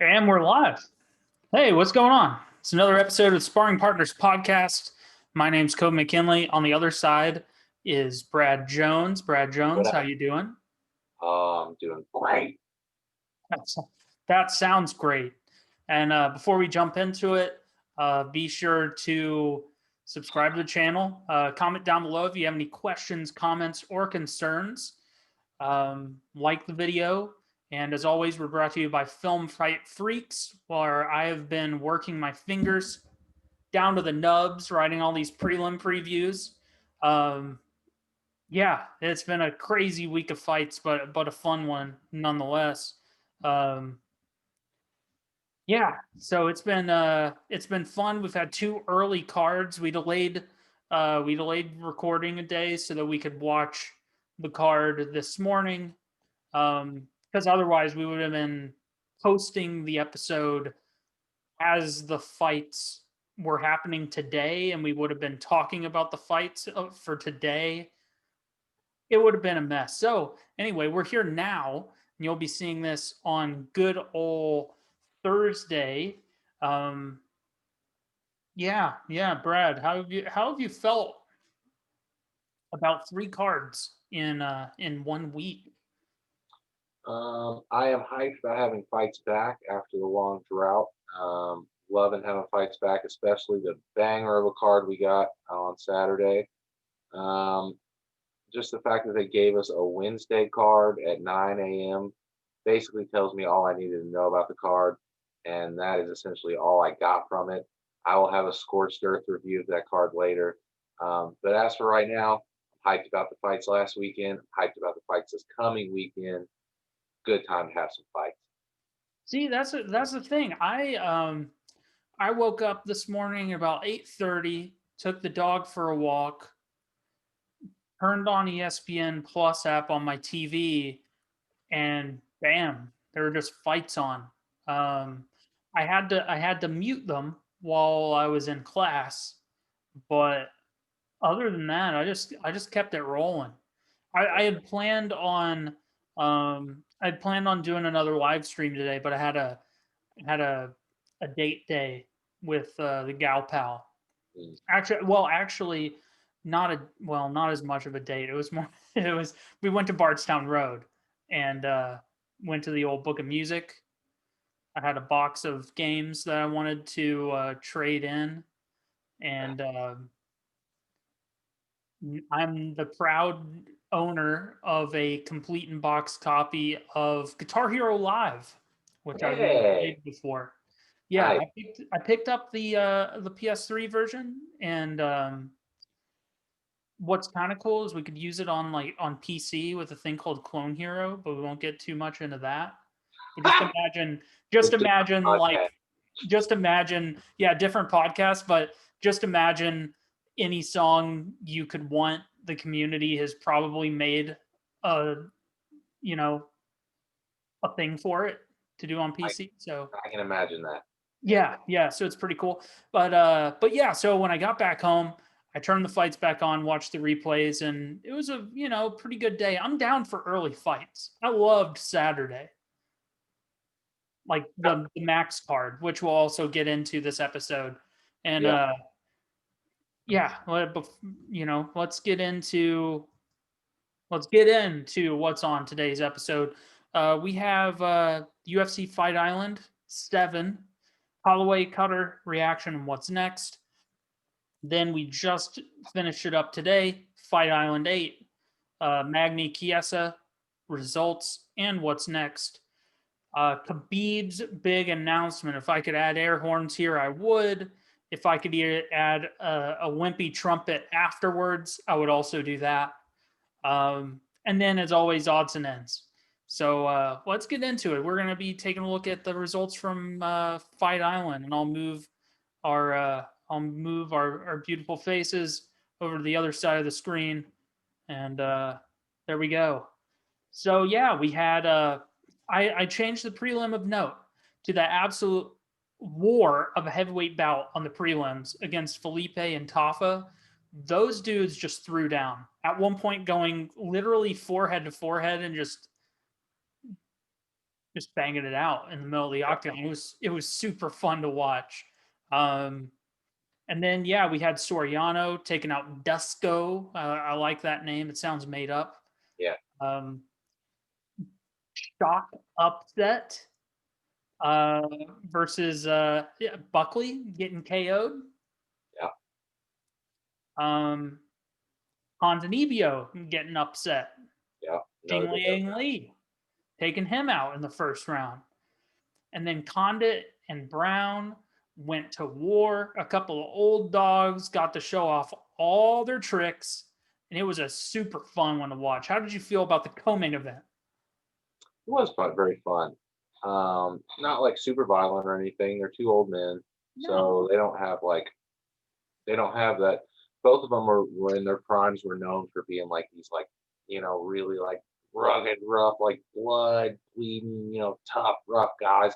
And we're live. Hey, what's going on? It's another episode of Sparring Partners Podcast. My name's Kobe McKinley. On the other side is Brad Jones. Brad What Jones, how up? you doing? I'm doing great. That's, that sounds great. And before we jump into it, be sure to subscribe to the channel. Comment down below if you have any questions, comments, or concerns. Like the video. And as always, we're brought to you by Film Fight Freaks, where I have been working my fingers down to the nubs, writing all these prelim previews. Yeah, it's been a crazy week of fights, but a fun one nonetheless. Um, yeah, so it's been fun. We've had two early cards. We delayed recording a day so that we could watch the card this morning. Because otherwise we would have been posting the episode as the fights were happening today, and we would have been talking about the fights for today. It would have been a mess. So anyway, we're here now, and you'll be seeing this on good old Thursday. Um, yeah, Brad, how have you felt about three cards in 1 week? I am hyped about having fights back after the long drought. Loving having fights back, especially the banger of a card we got on Saturday. Um, just the fact that they gave us a Wednesday card at 9 a.m. basically tells me all I needed to know about the card, and that is essentially all I got from it. I will have a scorched earth review of that card later. But as for right now, I'm hyped about the fights last weekend. I'm hyped about the fights this coming weekend. Good time to have some fights. See, that's the thing. I woke up this morning about 8:30, took the dog for a walk, turned on ESPN Plus app on my TV, and bam, there were just fights on. Um, I had to mute them while I was in class, but other than that, I just kept it rolling. I had planned on doing another live stream today, but I had a date day with the gal pal. Mm. Actually, not as much of a date. It was more. We went to Bardstown Road and went to the old Book of Music. I had a box of games that I wanted to trade in, and I'm the proud owner of a complete in box copy of Guitar Hero Live, which I've never Hey, played before. Yeah, nice. I picked up the PS3 version, and what's kind of cool is we could use it on PC with a thing called Clone Hero, but we won't get too much into that. But just It's a imagine podcast. yeah, different podcast, but just imagine any song you could want. The community has probably made a you know a thing for it to do on I, PC. So I can imagine that. yeah, so it's pretty cool. But yeah, so when I got back home, I turned the fights back on, watched the replays, and it was a pretty good day. I'm down for early fights. I loved Saturday, like the Max card, which we'll also get into this episode. And Yeah. yeah, let's get into what's on today's episode. We have UFC Fight Island 7, Holloway Cutter reaction, and what's next. Then we just finished it up today, Fight Island 8, Magny Chiesa results, and what's next. Khabib's big announcement. If I could add air horns here, I would. If I could add a wimpy trumpet afterwards, I would also do that. And then, as always, odds and ends. So let's get into it. We're going to be taking a look at the results from Fight Island, and I'll move our beautiful faces over to the other side of the screen, and there we go. So yeah, we had I changed the prelim of note to the absolute war of a heavyweight bout on the prelims against Felipe and Tafa. Those dudes just threw down at one point, going literally forehead to forehead and just just banging it out in the middle of the Yeah. octagon. It was super fun to watch. Um, and then yeah, we had Soriano taking out Dusko. I like that name. It sounds made up. Yeah. Um, Shock upset uh, versus yeah, Buckley getting KO'd. Yeah. Um, Ponzinibbio getting upset. Yeah. Another Jing good Liang Li taking him out in the first round. And then Condit and Brown went to war. A couple of old dogs got to show off all their tricks, and it was a super fun one to watch. How did you feel about the co-main event? It was fun, very fun. Not like super violent or anything. They're two old men, No, so they don't have that. Both of them were in their primes. Were known for being like these like really like rugged, rough, like blood bleeding, tough, rough guys.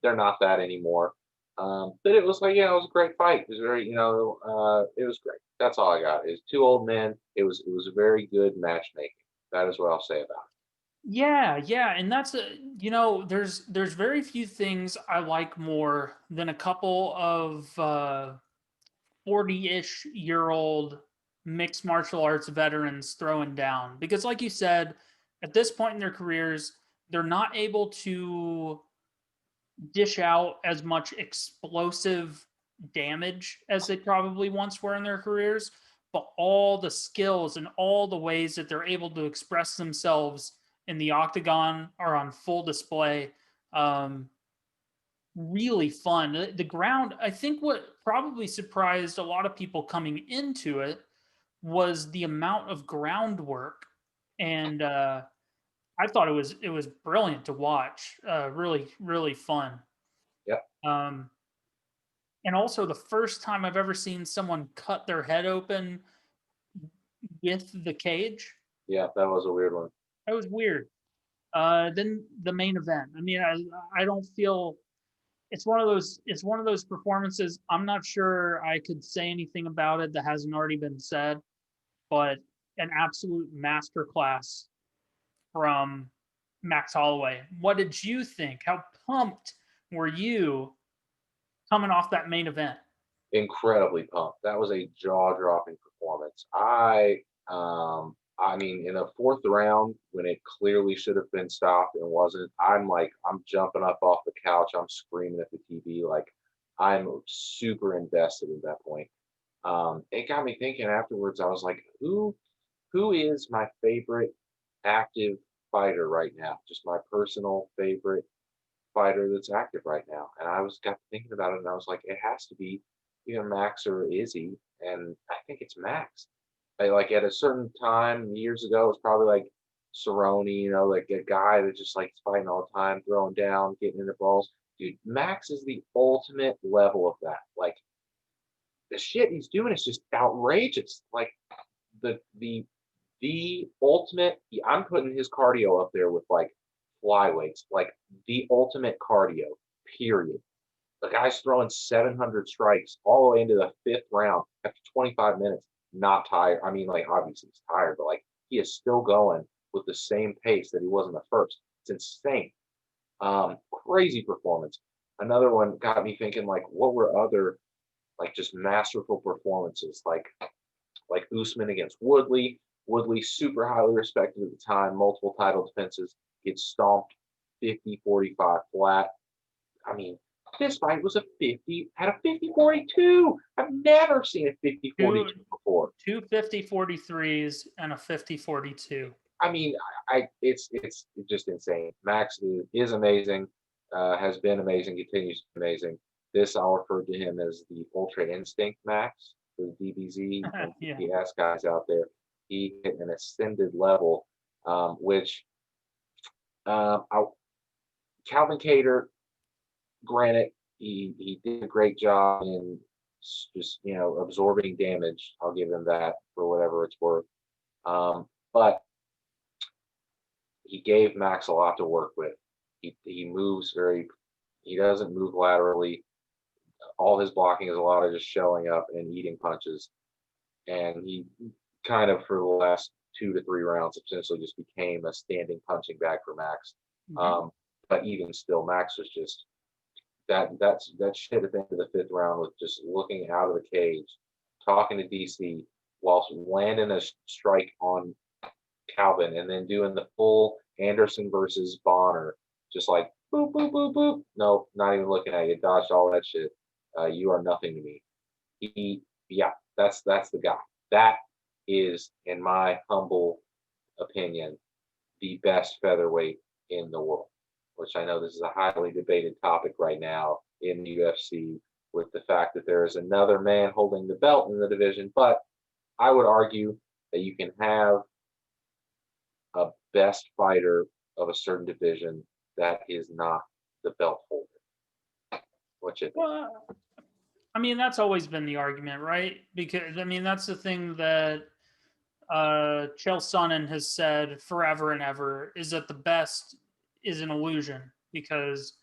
They're not that anymore. But it was like it was a great fight. It was very it was great. That's all I got. Is two old men. It was a very good matchmaking. That is what I'll say about yeah, yeah, and that's a there's very few things I like more than a couple of 40-ish year old mixed martial arts veterans throwing down because like you said, at this point in their careers, they're not able to dish out as much explosive damage as they probably once were in their careers, but all the skills and all the ways that they're able to express themselves in the octagon are on full display. Um, really fun. The ground, I think what probably surprised a lot of people coming into it was the amount of groundwork. And I thought it was brilliant to watch. Really, really fun. it. Yep. Um, and also the first time I've ever seen someone cut their head open with the cage. Yeah, that was a weird one. That was weird. Then the main event. I mean, I don't feel it's one of those performances. I'm not sure I could say anything about it that hasn't already been said, but an absolute masterclass from Max Holloway. What did you think? How pumped were you coming off that main event? Incredibly pumped. That was a jaw-dropping performance. I mean, in the fourth round, when it clearly should have been stopped and wasn't, I'm jumping up off the couch. I'm screaming at the TV. Like, I'm super invested at that point. It got me thinking afterwards. I was like, who is my favorite active fighter right now? Just my personal favorite fighter that's active right now. And got thinking about it, and I was like, it has to be either Max or Izzy, and I think it's Max. Like at a certain time years ago, it was probably like Cerrone, like a guy that just like fighting all the time, throwing down, getting into balls. Dude, Max is the ultimate level of that. Like the shit he's doing is just outrageous. Like the the the ultimate. I'm putting his cardio up there with like flyweights, like the ultimate cardio. Period. The guy's throwing 700 strikes all the way into the fifth round after 25 minutes, not tired. I mean, like, obviously he's tired, but like, he is still going with the same pace that he was in the first. It's insane. Crazy performance. Another one got me thinking, like, what were other, like, just masterful performances? Like Usman against Woodley. Woodley, super highly respected at the time, multiple title defenses, gets stomped 50-45 flat. I mean, this fight was had a 50-42. I've never seen a 50-42 Two before. two 50-43s and a 50-42. I mean, it's just insane. Max is amazing, has been amazing, continues to be amazing. This I'll refer to him as the Ultra Instinct Max, the DBZ and Yeah. DPS guys out there. He hit an ascended level, which Calvin Cater, granted, he did a great job in just absorbing damage. I'll give him that for whatever it's worth. But he gave Max a lot to work with. He moves very. He doesn't move laterally. All his blocking is a lot of just showing up and eating punches. And he kind of for the last 2 to 3 rounds essentially just became a standing punching bag for Max. Mhm. but even still, Max was just that shit at the end of the fifth round with just looking out of the cage, talking to DC whilst landing a strike on Calvin and then doing the full Anderson versus Bonner, just like boop boop boop boop. Nope, not even looking at you. Dodged all that shit. You are nothing to me. Yeah, that's the guy. That is, in my humble opinion, the best featherweight in the world. Which I know this is a highly debated topic right now in the UFC with the fact that there is another man holding the belt in the division. But I would argue that you can have a best fighter of a certain division that is not the belt holder. What you think? Well, I mean, that's always been the argument, right? Because I mean, that's the thing that Chael Sonnen has said forever and ever, is that the best is an illusion because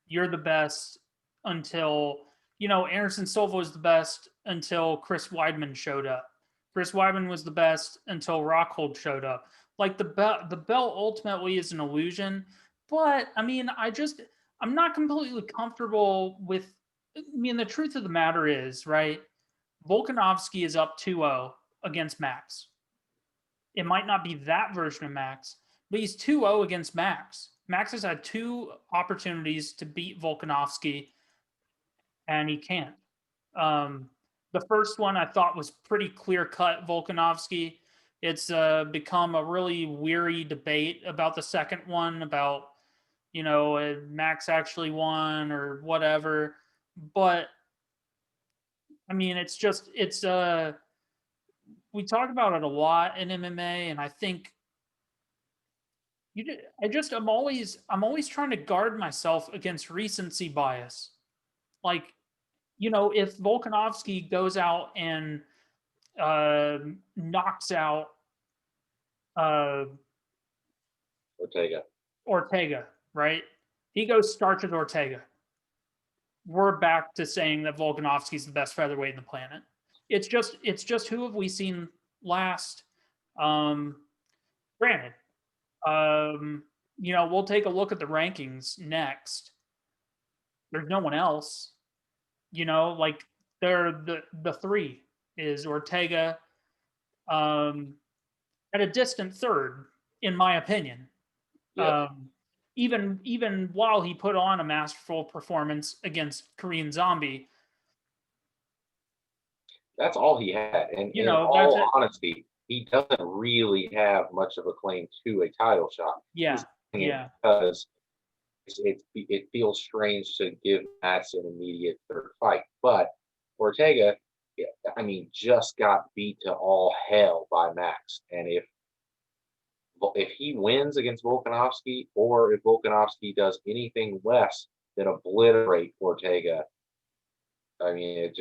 you're the best until, Anderson Silva was the best until Chris Weidman showed up. Chris Weidman was the best until Rockhold showed up. Like the belt ultimately is an illusion, but I mean, I'm not completely comfortable with. I mean, the truth of the matter is, right? Volkanovski is up 2-0 against Max. It might not be that version of Max, but he's 2-0 against Max. Max has had 2 opportunities to beat Volkanovski, and he can't. The first one I thought was pretty clear cut Volkanovski. It's become a really weary debate about the second one, about, Max actually won or whatever. But I mean, we talk about it a lot in MMA, and I think I'm always trying to guard myself against recency bias. Like, if Volkanovski goes out and knocks out uh, Ortega, right? He goes starches Ortega. We're back to saying that Volkanovski's the best featherweight in the planet. It's just who have we seen last? Granted, we'll take a look at the rankings next. There's no one else. Like they're the three is Ortega, at a distant third, in my opinion. Yep. Even while he put on a masterful performance against Korean Zombie, That's all he had. And in that's all it. honesty, he doesn't really have much of a claim to a title shot. Yeah, yeah. Because it feels strange to give Max an immediate third fight. But Ortega, I mean, just got beat to all hell by Max. And if he wins against Volkanovski, or if Volkanovski does anything less than obliterate Ortega, I mean,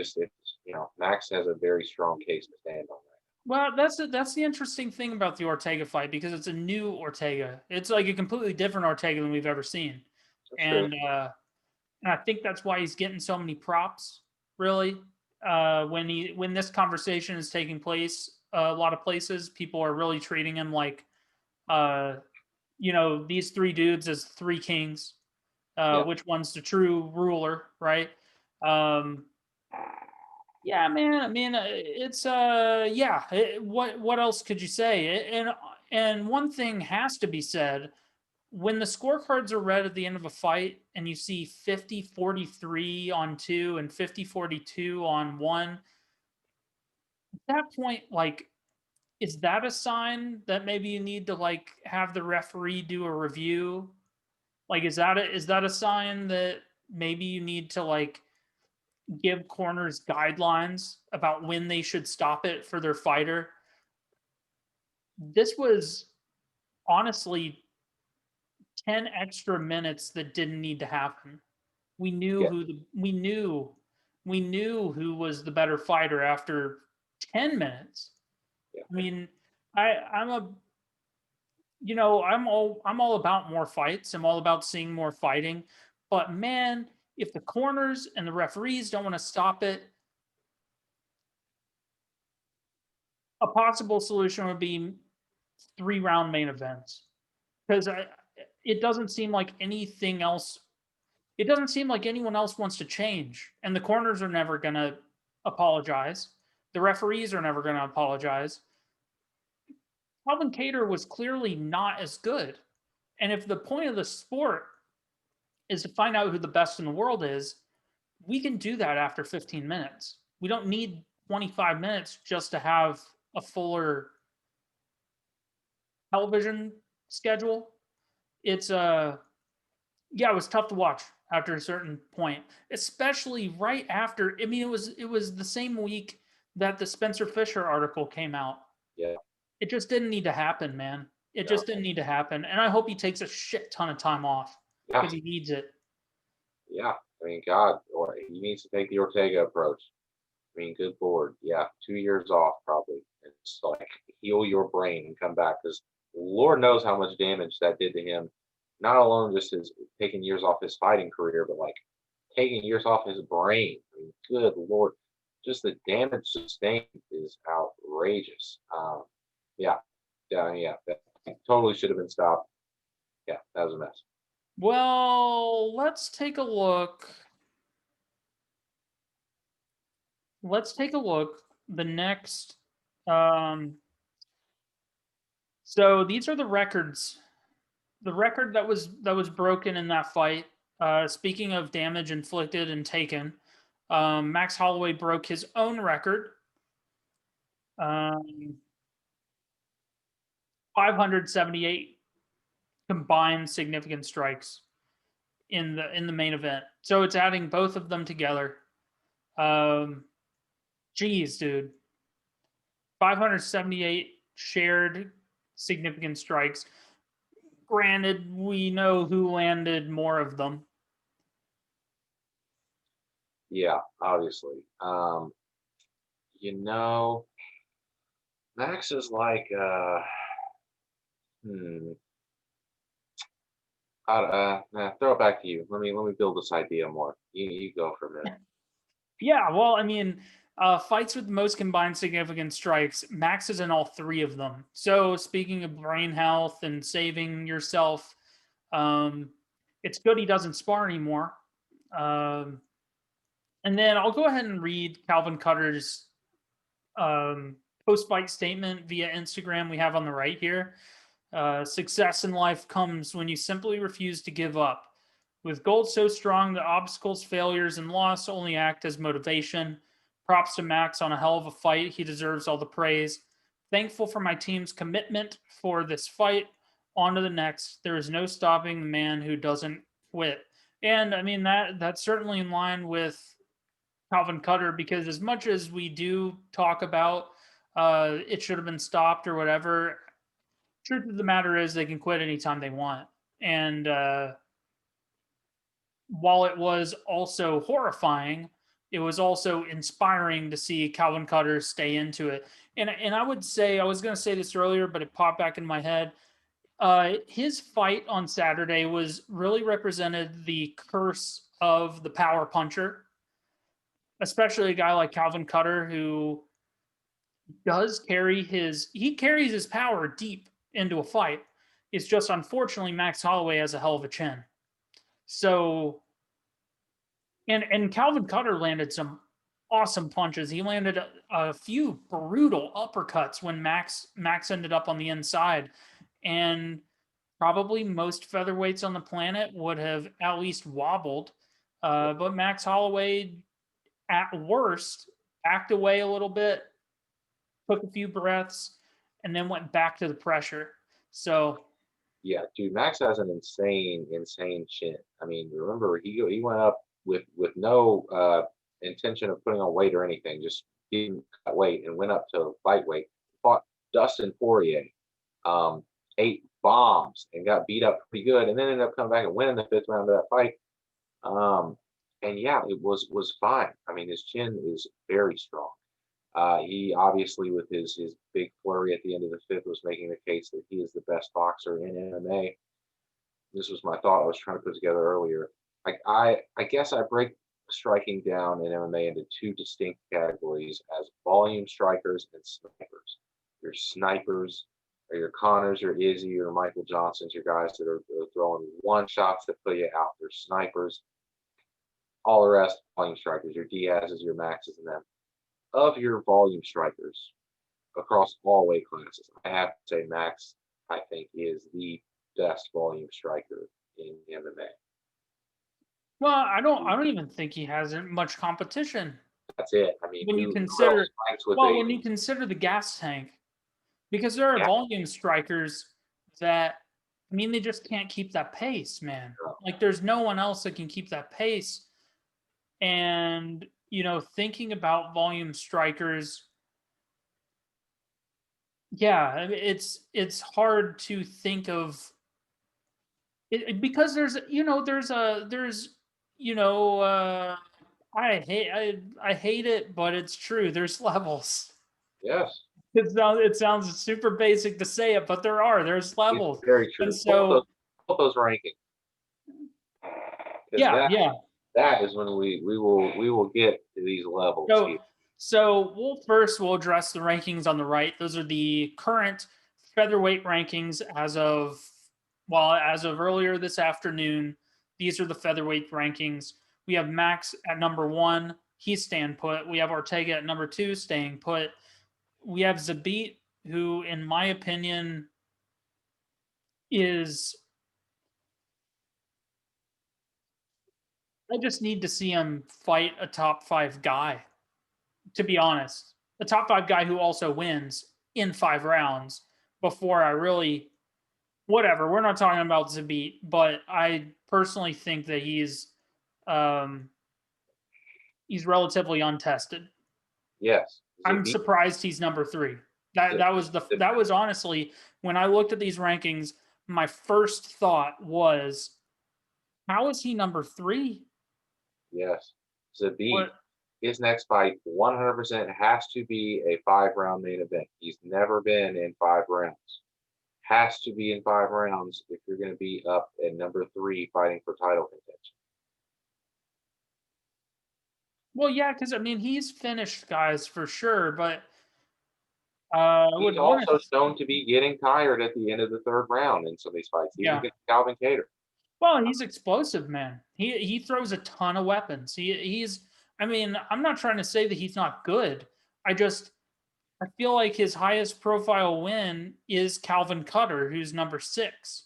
Max has a very strong case to stand on that. Well, that's the interesting thing about the Ortega fight, because it's a new Ortega. It's like a completely different Ortega than we've ever seen, That's true. and I think that's why he's getting so many props. Really, when this conversation is taking place, a lot of places people are really treating him like, these 3 dudes as 3 kings. Yeah. Which one's the true ruler, right? Yeah, man. I mean, it's yeah. What else could you say? And one thing has to be said: when the scorecards are read at the end of a fight, and you see 50-43 on 2 and 50-42 on 1, at that point, like, is that a sign that maybe you need to, like, have the referee do a review? Like, is that a sign that maybe you need to, like, give corners guidelines about when they should stop it for their fighter? This was honestly 10 extra minutes that didn't need to happen. We knew Yeah. we knew who was the better fighter after 10 minutes. Yeah. I mean, I'm all about more fights. I'm all about seeing more fighting. But man, if the corners and the referees don't want to stop it, a possible solution would be 3-round main events. Because it doesn't seem like anything else. It doesn't seem like anyone else wants to change, and the corners are never gonna apologize. The referees are never gonna apologize. Calvin Cater was clearly not as good. And if the point of the sport is to find out who the best in the world is, we can do that after 15 minutes. We don't need 25 minutes just to have a fuller television schedule. It's yeah, it was tough to watch after a certain point, especially right after. I mean, it was the same week that the Spencer Fisher article came out. Yeah. It just didn't need to happen, man. It No. just didn't need to happen. And I hope he takes a shit ton of time off Yeah. because he needs it. Yeah. I mean, God, he needs to take the Ortega approach. I mean, good Lord. Yeah. 2 years off, probably. It's like heal your brain and come back, because Lord knows how much damage that did to him. Not alone just his taking years off his fighting career, but like taking years off his brain. I mean, good Lord. Just the damage sustained is outrageous. Yeah. Yeah. That totally should have been stopped. Yeah. That was a mess. Well, let's take a look. Let's take a look. The next so these are the records. The record that was broken in that fight. Speaking of damage inflicted and taken, Max Holloway broke his own record. 578 combined significant strikes in the main event. So it's adding both of them together. Geez, dude. 578 shared significant strikes. Granted, we know who landed more of them. Yeah, obviously. You know, Max is like, hmm, throw it back to you. Let me build this idea more. You go for a minute. Yeah, well, I mean, fights with the most combined significant strikes, Max is in all three of them. So, speaking of brain health and saving yourself, um, it's good he doesn't spar anymore. Um, and then I'll go ahead and read Calvin Cutter's post fight statement via Instagram we have on the right here. Success in life comes when you simply refuse to give up. With goals so strong that obstacles, failures, and loss only act as motivation. Props to Max on a hell of a fight. He deserves all the praise. Thankful for my team's commitment for this fight. On to the next. There is no stopping the man who doesn't quit. And I mean that's certainly in line with Calvin Cutter, because as much as we do talk about it should have been stopped or whatever, truth of the matter is they can quit anytime they want. And while it was also horrifying, it was also inspiring to see Calvin Cutter stay into it. And I would say, I was going to say this earlier, but it popped back in my head. His fight on Saturday was really represented the curse of the power puncher, especially a guy like Calvin Cutter, who carries his power deep into a fight. It's just unfortunately Max Holloway has a hell of a chin. So and Calvin Cutter landed some awesome punches. He landed a few brutal uppercuts when Max ended up on the inside, and probably most featherweights on the planet would have at least wobbled. But Max Holloway, at worst, backed away a little bit, took a few breaths, and then went back to the pressure. So Yeah, dude, Max has an insane chin. I mean, remember he went up with no intention of putting on weight or anything, just didn't cut weight and went up to lightweight, fought Dustin Poirier, ate bombs and got beat up pretty good, and then ended up coming back and winning the fifth round of that fight. And yeah, it was fine. I mean, his chin is very strong. He obviously, with his big flurry at the end of the fifth, was making the case that he is the best boxer in MMA. This was my thought I was trying to put together earlier. I guess I break striking down in MMA into two distinct categories as volume strikers and snipers. There's snipers are your Connors, your Izzy, your Michael Johnsons, your guys that are throwing one shots that put you out. They're snipers. All the rest, volume strikers, your Diaz's, your Maxes, and them. Of your volume strikers across all weight classes, I have to say Max, I think, is the best volume striker in MMA. Well, I don't even think he has much competition. That's it. I mean, When you who consider, else fights with well, when you consider the gas tank, because there are Yeah. volume strikers that, I mean, they just can't keep that pace, man. Like, there's no one else that can keep that pace. And, you know, thinking about volume strikers, yeah, I mean, it's hard to think of it because there's, you know, there's, you know, I hate it, but it's true. There's levels. Yes, It sounds super basic to say it, but there's it's levels. very true. And so Pull those rankings. yeah, yeah. That is when we will get to these levels. So we'll address the rankings on the right. Those are the current featherweight rankings as of earlier this afternoon. These are the featherweight rankings. We have Max at number 1. He's staying put. We have Ortega at number 2, staying put. We have Zabit, who, in my opinion, is. I just need to see him fight a top 5 guy, to be honest. A top 5 guy who also wins in 5 rounds before I really. Whatever. We're not talking about Zabit, but I personally think that he's relatively untested. Yes. I'm surprised he's number 3. That was honestly, when I looked at these rankings, my first thought was, how is he number 3? Yes. Zabit, his next fight 100% has to be a 5-round main event. He's never been in 5 rounds. Has to be in 5 rounds if you're going to be up at number 3 fighting for title contention. Well, yeah, because I mean, he's finished guys for sure, but he's also known to be getting tired at the end of the 3rd round in some of these fights. Even against Calvin Kattar. Well, he's explosive, man. He throws a ton of weapons. He's. I mean, I'm not trying to say that he's not good. I feel like his highest profile win is Calvin Kattar, who's number 6.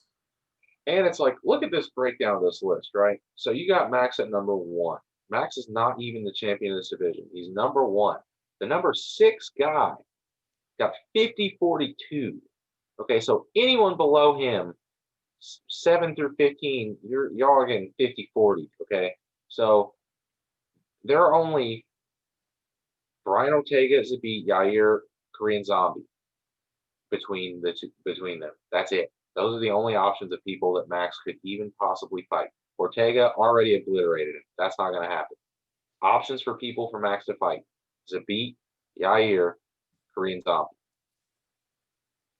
And it's like, look at this breakdown of this list, right? So you got Max at number 1. Max is not even the champion of this division. He's number 1. The number 6 guy got 50-42. Okay, so anyone below him, 7 through 15, y'all are getting 50-40. Okay, so there are only Brian Ortega, Zabit, Yair, Korean Zombie between them. That's it. Those are the only options of people that Max could even possibly fight. Ortega already obliterated him. That's not going to happen. Options for people for Max to fight: Zabit, Yair, Korean Zombie.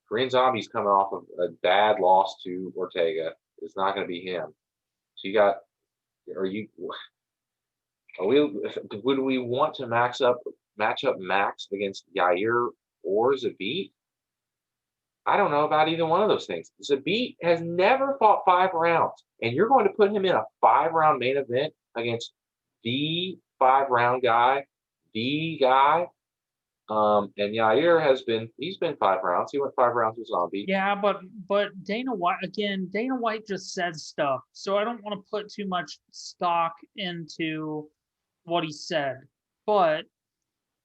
Korean Zombie's coming off of a bad loss to Ortega. It's not going to be him. So you got. Would we want to match up Max against Yair or Zabit? I don't know about either one of those things. Zabit has never fought 5 rounds, and you're going to put him in a 5-round main event against the 5-round guy, the guy. And Yair he's been 5 rounds. He went 5 rounds with Zombie. Yeah, but Dana White just said stuff, so I don't want to put too much stock into what he said. But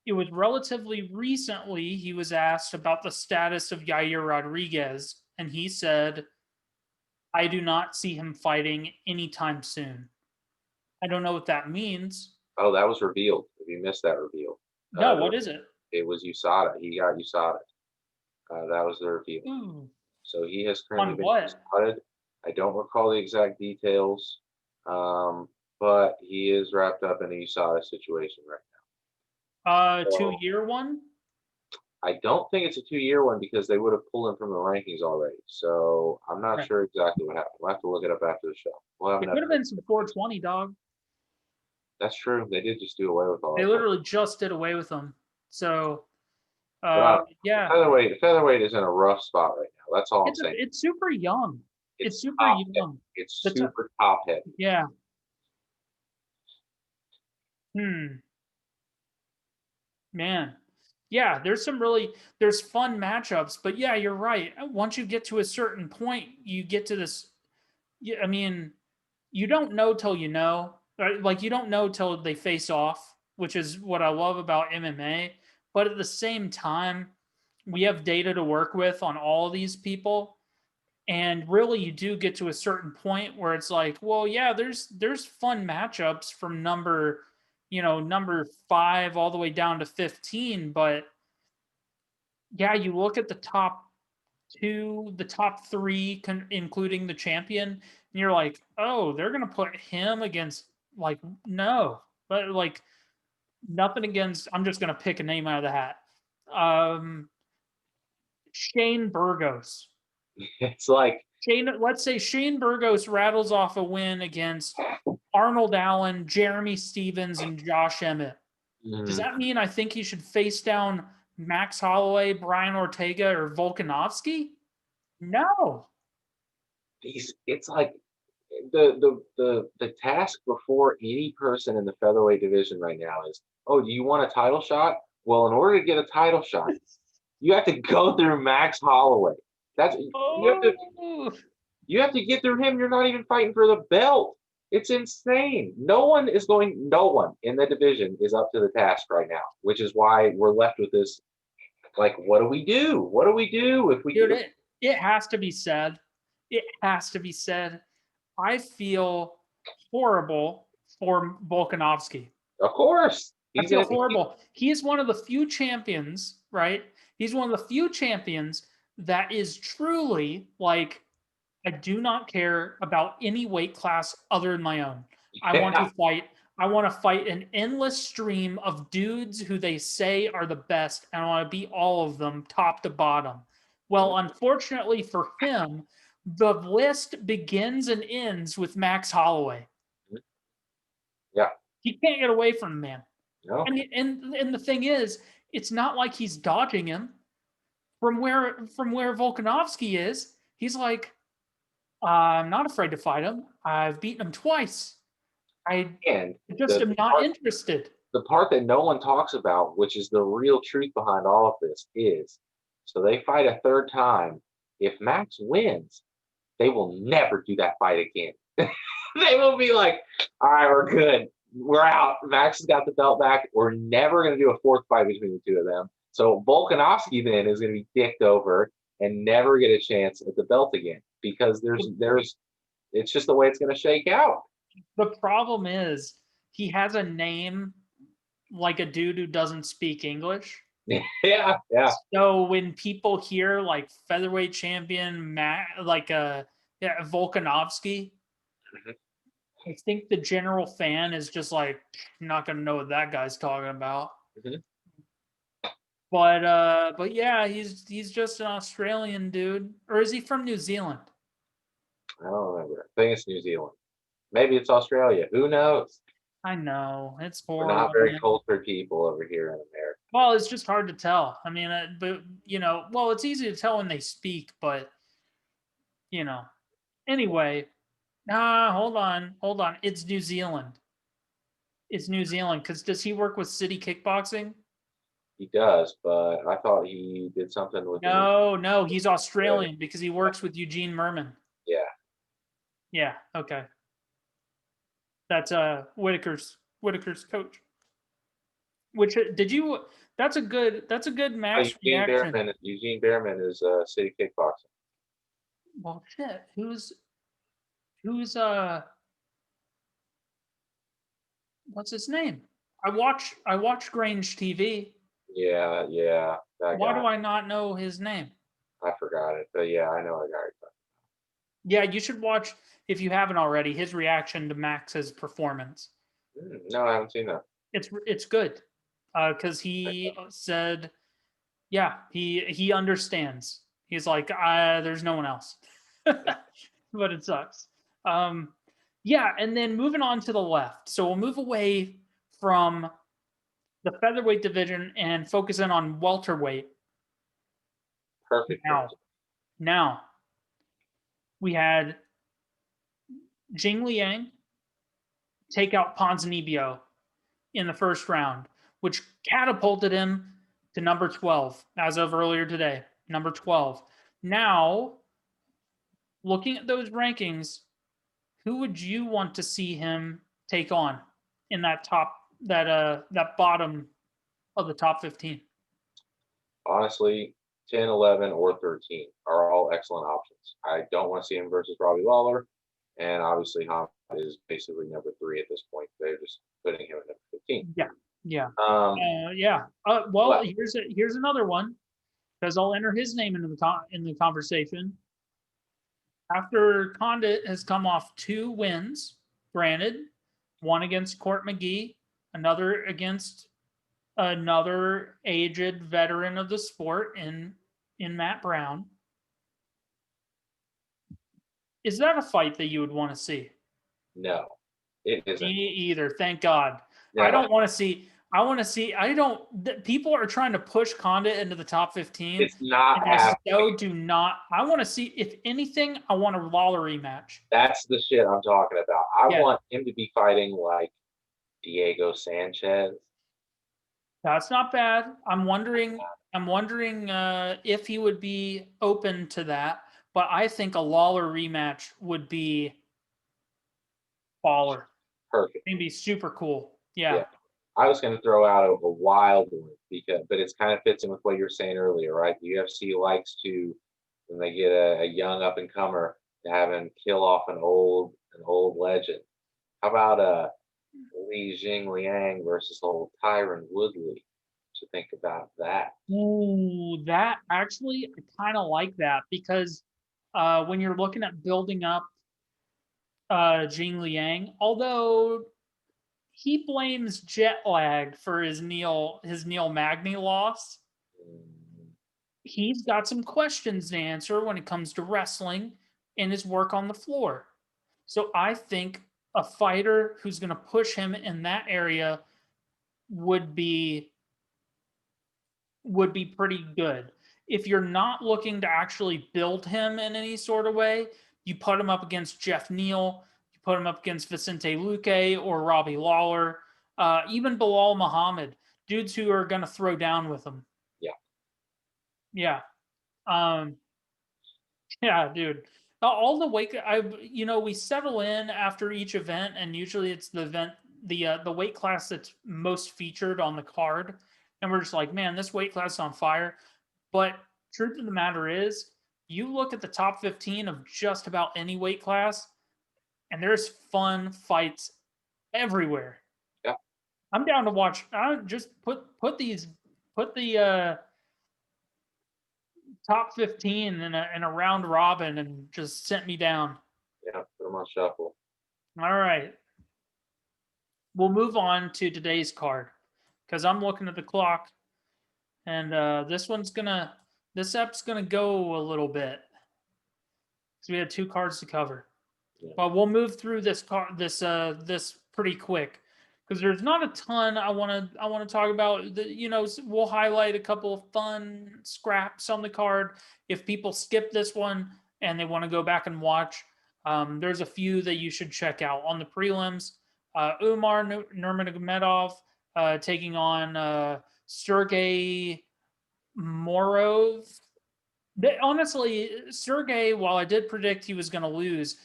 it was relatively recently he was asked about the status of Yair Rodriguez, and he said, I do not see him fighting anytime soon. I don't know what that means. Oh, that was revealed. If you missed that reveal. No, what is it? It was USADA. He got USADA. That was the reveal. Ooh. So he has currently been USADA'd. I don't recall the exact details, but he is wrapped up in a USADA situation right now. 2-year one? I don't think it's a 2-year one because they would have pulled him from the rankings already. So I'm not sure exactly what happened. We'll have to look it up after the show. It could have been some 420, dog. That's true. They did just do away with all. They literally just did away with them. So, Yeah, featherweight is in a rough spot right now. That's all I'm saying. it's super young. It's It's super top heavy. young. It's The t- super top heavy. yeah. Hmm. Man. Yeah, there's fun matchups, but yeah, you're right. Once you get to a certain point, you get to this. Yeah, I mean, you don't know till you know, right? Like you don't know till they face off, which is what I love about MMA. But at the same time, we have data to work with on all of these people, and really, you do get to a certain point where it's like, well, yeah, there's fun matchups from number 5 all the way down to 15, but yeah, you look at the top 2, the top 3, including the champion, and you're like, oh, they're gonna put him against like no, but like nothing against. I'm just gonna pick a name out of the hat. Um, Shane Burgos. It's like, Let's say Shane Burgos rattles off a win against Arnold Allen, Jeremy Stevens, and Josh Emmett. Does mm, that mean I think he should face down Max Holloway, Brian Ortega, or Volkanovski? No. it's like the task before any person in the featherweight division right now is, oh, do you want a title shot? Well, in order to get a title shot, you have to go through Max Holloway. That's Oh, you have to get through him. You're not even fighting for the belt. It's insane. No one in the division is up to the task right now, which is why we're left with this. Like, what do we do? What do we do if we? dude, it has to be said. It has to be said. I feel horrible for Volkanovski. Of course, I he's feel gonna be. horrible. He is one of the few champions, right? He's one of the few champions that is truly like, I do not care about any weight class other than my own. I want to Yeah, fight. I want to fight an endless stream of dudes who they say are the best, and I want to beat all of them top to bottom. Well, unfortunately for him, the list begins and ends with Max Holloway. yeah, He can't get away from him, man. no, And the thing is, it's not like he's dodging him. From where Volkanovski is, he's like, I'm not afraid to fight him. I've beaten him twice. I and just the am not interested. the part that no one talks about, which is the real truth behind all of this, is so they fight a third time. If Max wins, they will never do that fight again. They will be like, all right, we're good. We're out. Max has got the belt back. We're never going to do a fourth fight between the two of them. So Volkanovski then is going to be dicked over and never get a chance at the belt again because it's just the way it's going to shake out. The problem is he has a name like a dude who doesn't speak English. Yeah, yeah. So when people hear like featherweight champion like yeah, Volkanovski, Mhm. I think the general fan is just like not gonna know what that guy's talking about. Mhm. But yeah, he's just an Australian dude, or is he from New Zealand? I don't remember. I think it's New Zealand. Maybe it's Australia. Who knows? I know it's We're not horrible, very man. cultured people over here in America. Well, it's just hard to tell. I mean, but well, it's easy to tell when they speak, but you know. Anyway, hold on. It's New Zealand. It's New Zealand because does he work with City Kickboxing? He does, but I thought he did something with the New No, no, he's Zealand. Australian because he works with Eugene Merman. Yeah. Yeah, okay. That's Whitaker's coach. Which did you? That's a good Max reaction. Eugene Behrman is City Kickboxing. Well, shit. Who's what's his name? I watch Grange TV. Yeah, yeah, that Why guy. do I not know his name? I forgot it, but yeah, I know a guy. Yeah, you should watch if you haven't already his reaction to Max's performance. No, I haven't seen that. It's good because he said, yeah, he understands. He's like, there's no one else, but it sucks. Yeah, and then moving on to the left. So we'll move away from the featherweight division and focus in on welterweight. Perfect. Now we had Jing Liang take out Ponzinibbio in the first round, which catapulted him to number 12 as of earlier today. Number 12. Now, looking at those rankings, who would you want to see him take on in that bottom of the top 15? Honestly, 10, 11, or 13 are all excellent options. I don't want to see him versus Robbie Lawler, and obviously Hamid is basically number 3 at this point. They're just putting him at number 15. Yeah. Yeah. Well, here's another one, because I'll enter his name into the conversation. After Condit has come off 2 wins, granted, one against Court McGee, another against another aged veteran of the sport in Matt Brown. Is that a fight that you would want to see? No, it isn't. Me either. Thank God. No. I don't want to see. People are trying to push Condit into the top 15. It's not happening. Do not. I want to see, if anything, I want a Lawler rematch. That's the shit I'm talking about. I want him to be fighting like Diego Sanchez. That's not bad. I'm wondering if he would be open to that. But I think a Lawler rematch would be baller. Perfect. It'd be super cool. Yeah. I was going to throw out a wild one, but it's kind of fits in with what you were saying earlier, right? The UFC likes to, when they get a young up and comer, to have him kill off an old legend. How about Li Jingliang versus old Tyron Woodley? To think about that. Ooh, that actually, I kind of like that, because when you're looking at building up Jing Liang, although he blames jet lag for his Neil Magny loss, he's got some questions to answer when it comes to wrestling and his work on the floor. So I think a fighter who's going to push him in that area would be pretty good. If you're not looking to actually build him in any sort of way, you put him up against Jeff Neal, you put him up against Vicente Luque or Robbie Lawler, even Bilal Muhammad, dudes who are going to throw down with him. Yeah. Yeah, dude. All the weight, we settle in after each event, and usually it's the event, the weight class that's most featured on the card. And we're just like, man, this weight class is on fire. But truth of the matter is, you look at the top 15 of just about any weight class, and there's fun fights everywhere. Yeah. I'm down to watch. I just put the top 15 in a round robin and just sent me down. Yeah, put them on shuffle. All right. We'll move on to today's card, because I'm looking at the clock, and this ep's gonna go a little bit, because we had 2 cards to cover. Yeah. But we'll move through this pretty quick, because there's not a ton I want to talk about. We'll highlight a couple of fun scraps on the card. If people skip this one and they want to go back and watch, there's a few that you should check out on the prelims. Umar Nurmagomedov taking on Sergey Morov. Honestly, Sergey, while I did predict he was going to lose,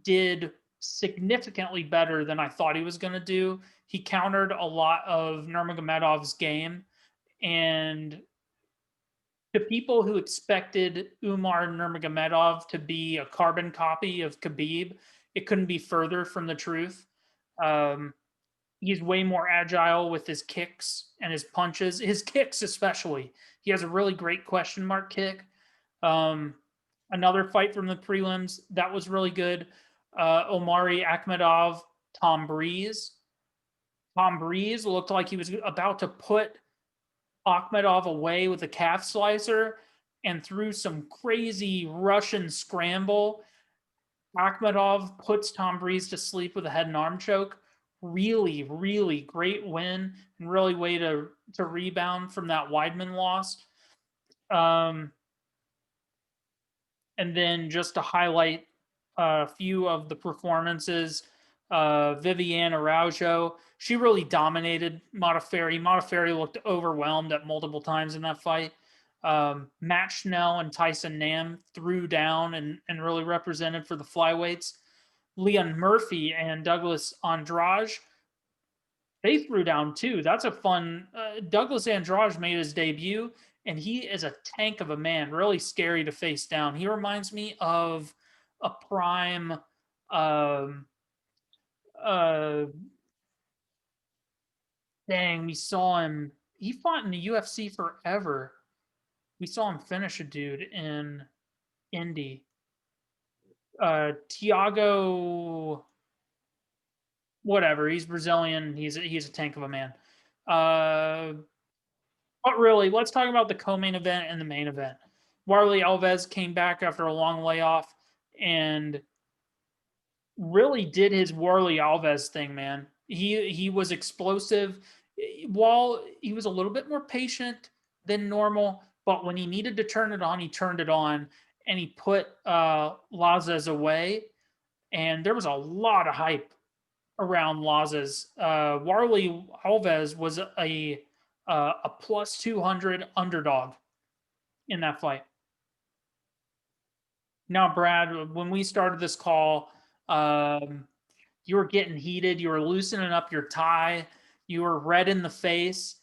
did significantly better than I thought he was going to do. He countered a lot of Nurmagomedov's game, and to people who expected Umar Nurmagomedov to be a carbon copy of Khabib, it couldn't be further from the truth. He's way more agile with his kicks and his punches. His kicks especially. He has a really great question mark kick. Another fight from the prelims that was really good. Omari Akhmedov, Tom Breeze. Tom Breeze looked like he was about to put Akhmedov away with a calf slicer, and through some crazy Russian scramble, Akhmedov puts Tom Breeze to sleep with a head and arm choke. really, really great win and really way to rebound from that Weidman loss. And then just to highlight a few of the performances, Viviane Araujo, she really dominated Modafferi. Modafferi looked overwhelmed at multiple times in that fight. Matt Schnell and Tyson Nam threw down and really represented for the flyweights. Leon Murphy and Douglas Andrade, they threw down too. That's a fun. Douglas Andrade made his debut, and he is a tank of a man. Really scary to face down. He reminds me of a prime. Um, uh, Dang, we saw him. He fought in the UFC forever. We saw him finish a dude in Indy. Tiago, whatever. He's Brazilian. He's a tank of a man. But really, let's talk about the co-main event and the main event. Warley Alves came back after a long layoff and really did his Warley Alves thing, man. He was explosive. While he was a little bit more patient than normal, but when he needed to turn it on, he turned it on, and he put Lazzez away. And there was a lot of hype around Lazzez. Warley Alves was a plus 200 underdog in that fight. Now, Brad, when we started this call, you were getting heated. You were loosening up your tie. You were red in the face.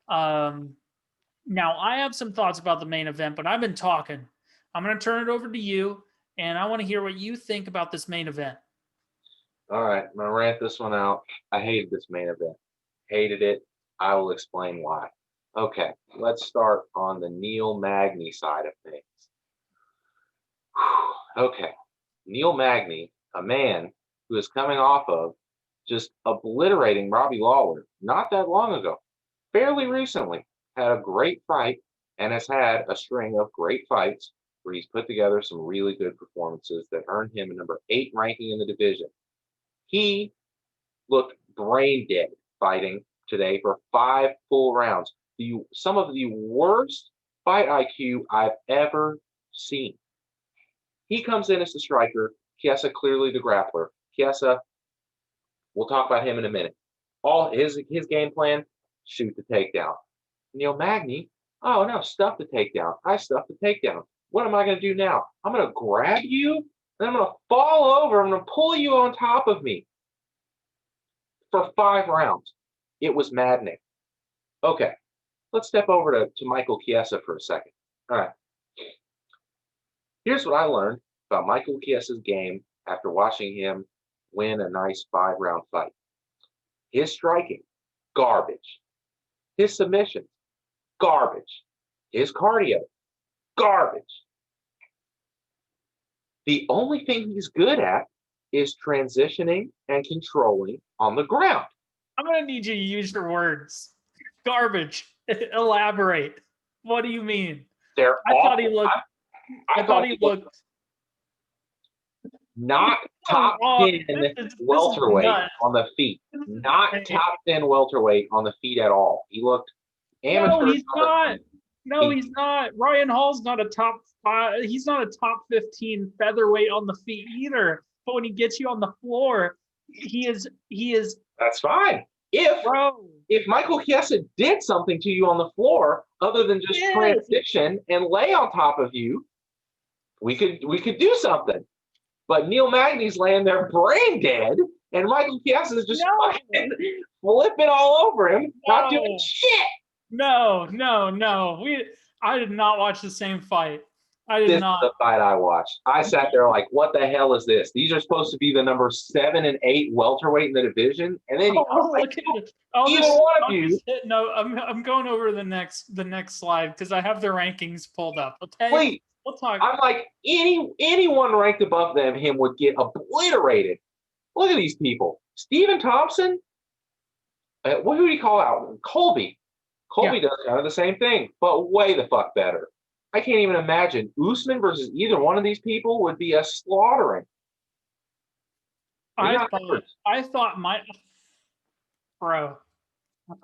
Now, I have some thoughts about the main event, but I've been talking. I'm going to turn it over to you, and I want to hear what you think about this main event. All right, I'm going to rant this one out. I hated this main event. Hated it. I will explain why. Okay, let's start on the Neil Magny side of things. Okay, Neil Magny, a man who is coming off of just obliterating Robbie Lawler not that long ago, fairly recently, had a great fight and has had a string of great fights where he's put together some really good performances that earned him a number 8 ranking in the division. He looked brain dead fighting today for 5 full rounds. Some of the worst fight IQ I've ever seen. He comes in as the striker. Chiesa clearly the grappler. Chiesa, we'll talk about him in a minute. All his game plan, shoot the takedown. Neil Magny, oh no, stuff the takedown. I stuff the takedown. What am I going to do now? I'm going to grab you, and I'm going to fall over. I'm going to pull you on top of me for 5 rounds. It was maddening. Okay, let's step over to Michael Chiesa for a second. All right. Here's what I learned about Michael Chiesa's game after watching him win a nice 5-round fight. His striking, garbage. His submissions, garbage. His cardio, garbage. The only thing he's good at is transitioning and controlling on the ground. I'm going to need you to use your words. Garbage. Elaborate. What do you mean? I thought he looked not top 10 welterweight on the feet. Not top 10 welterweight on the feet at all. He looked amateur. No, he's not. No, he's not. Ryan Hall's not a top 5. He's not a top 15 featherweight on the feet either. But when he gets you on the floor, he is. That's fine. If Michael Chiesa did something to you on the floor other than just transition and lay on top of you, we could do something. But Neil Magny's laying there brain dead, and Michael Chiesa is just fucking flipping all over him, not doing shit. No. I did not watch the same fight. This is the fight I watched. I sat there like, what the hell is this? These are supposed to be the number 7 and 8 welterweight in the division, and then I'm going over the next slide because I have the rankings pulled up. Okay, please. We'll talk. I'm like, anyone ranked above him would get obliterated. Look at these people. Stephen Thompson. What do you call out? Colby. Colby does kind of the same thing, but way the fuck better. I can't even imagine Usman versus either one of these people would be a slaughtering. I thought Bro,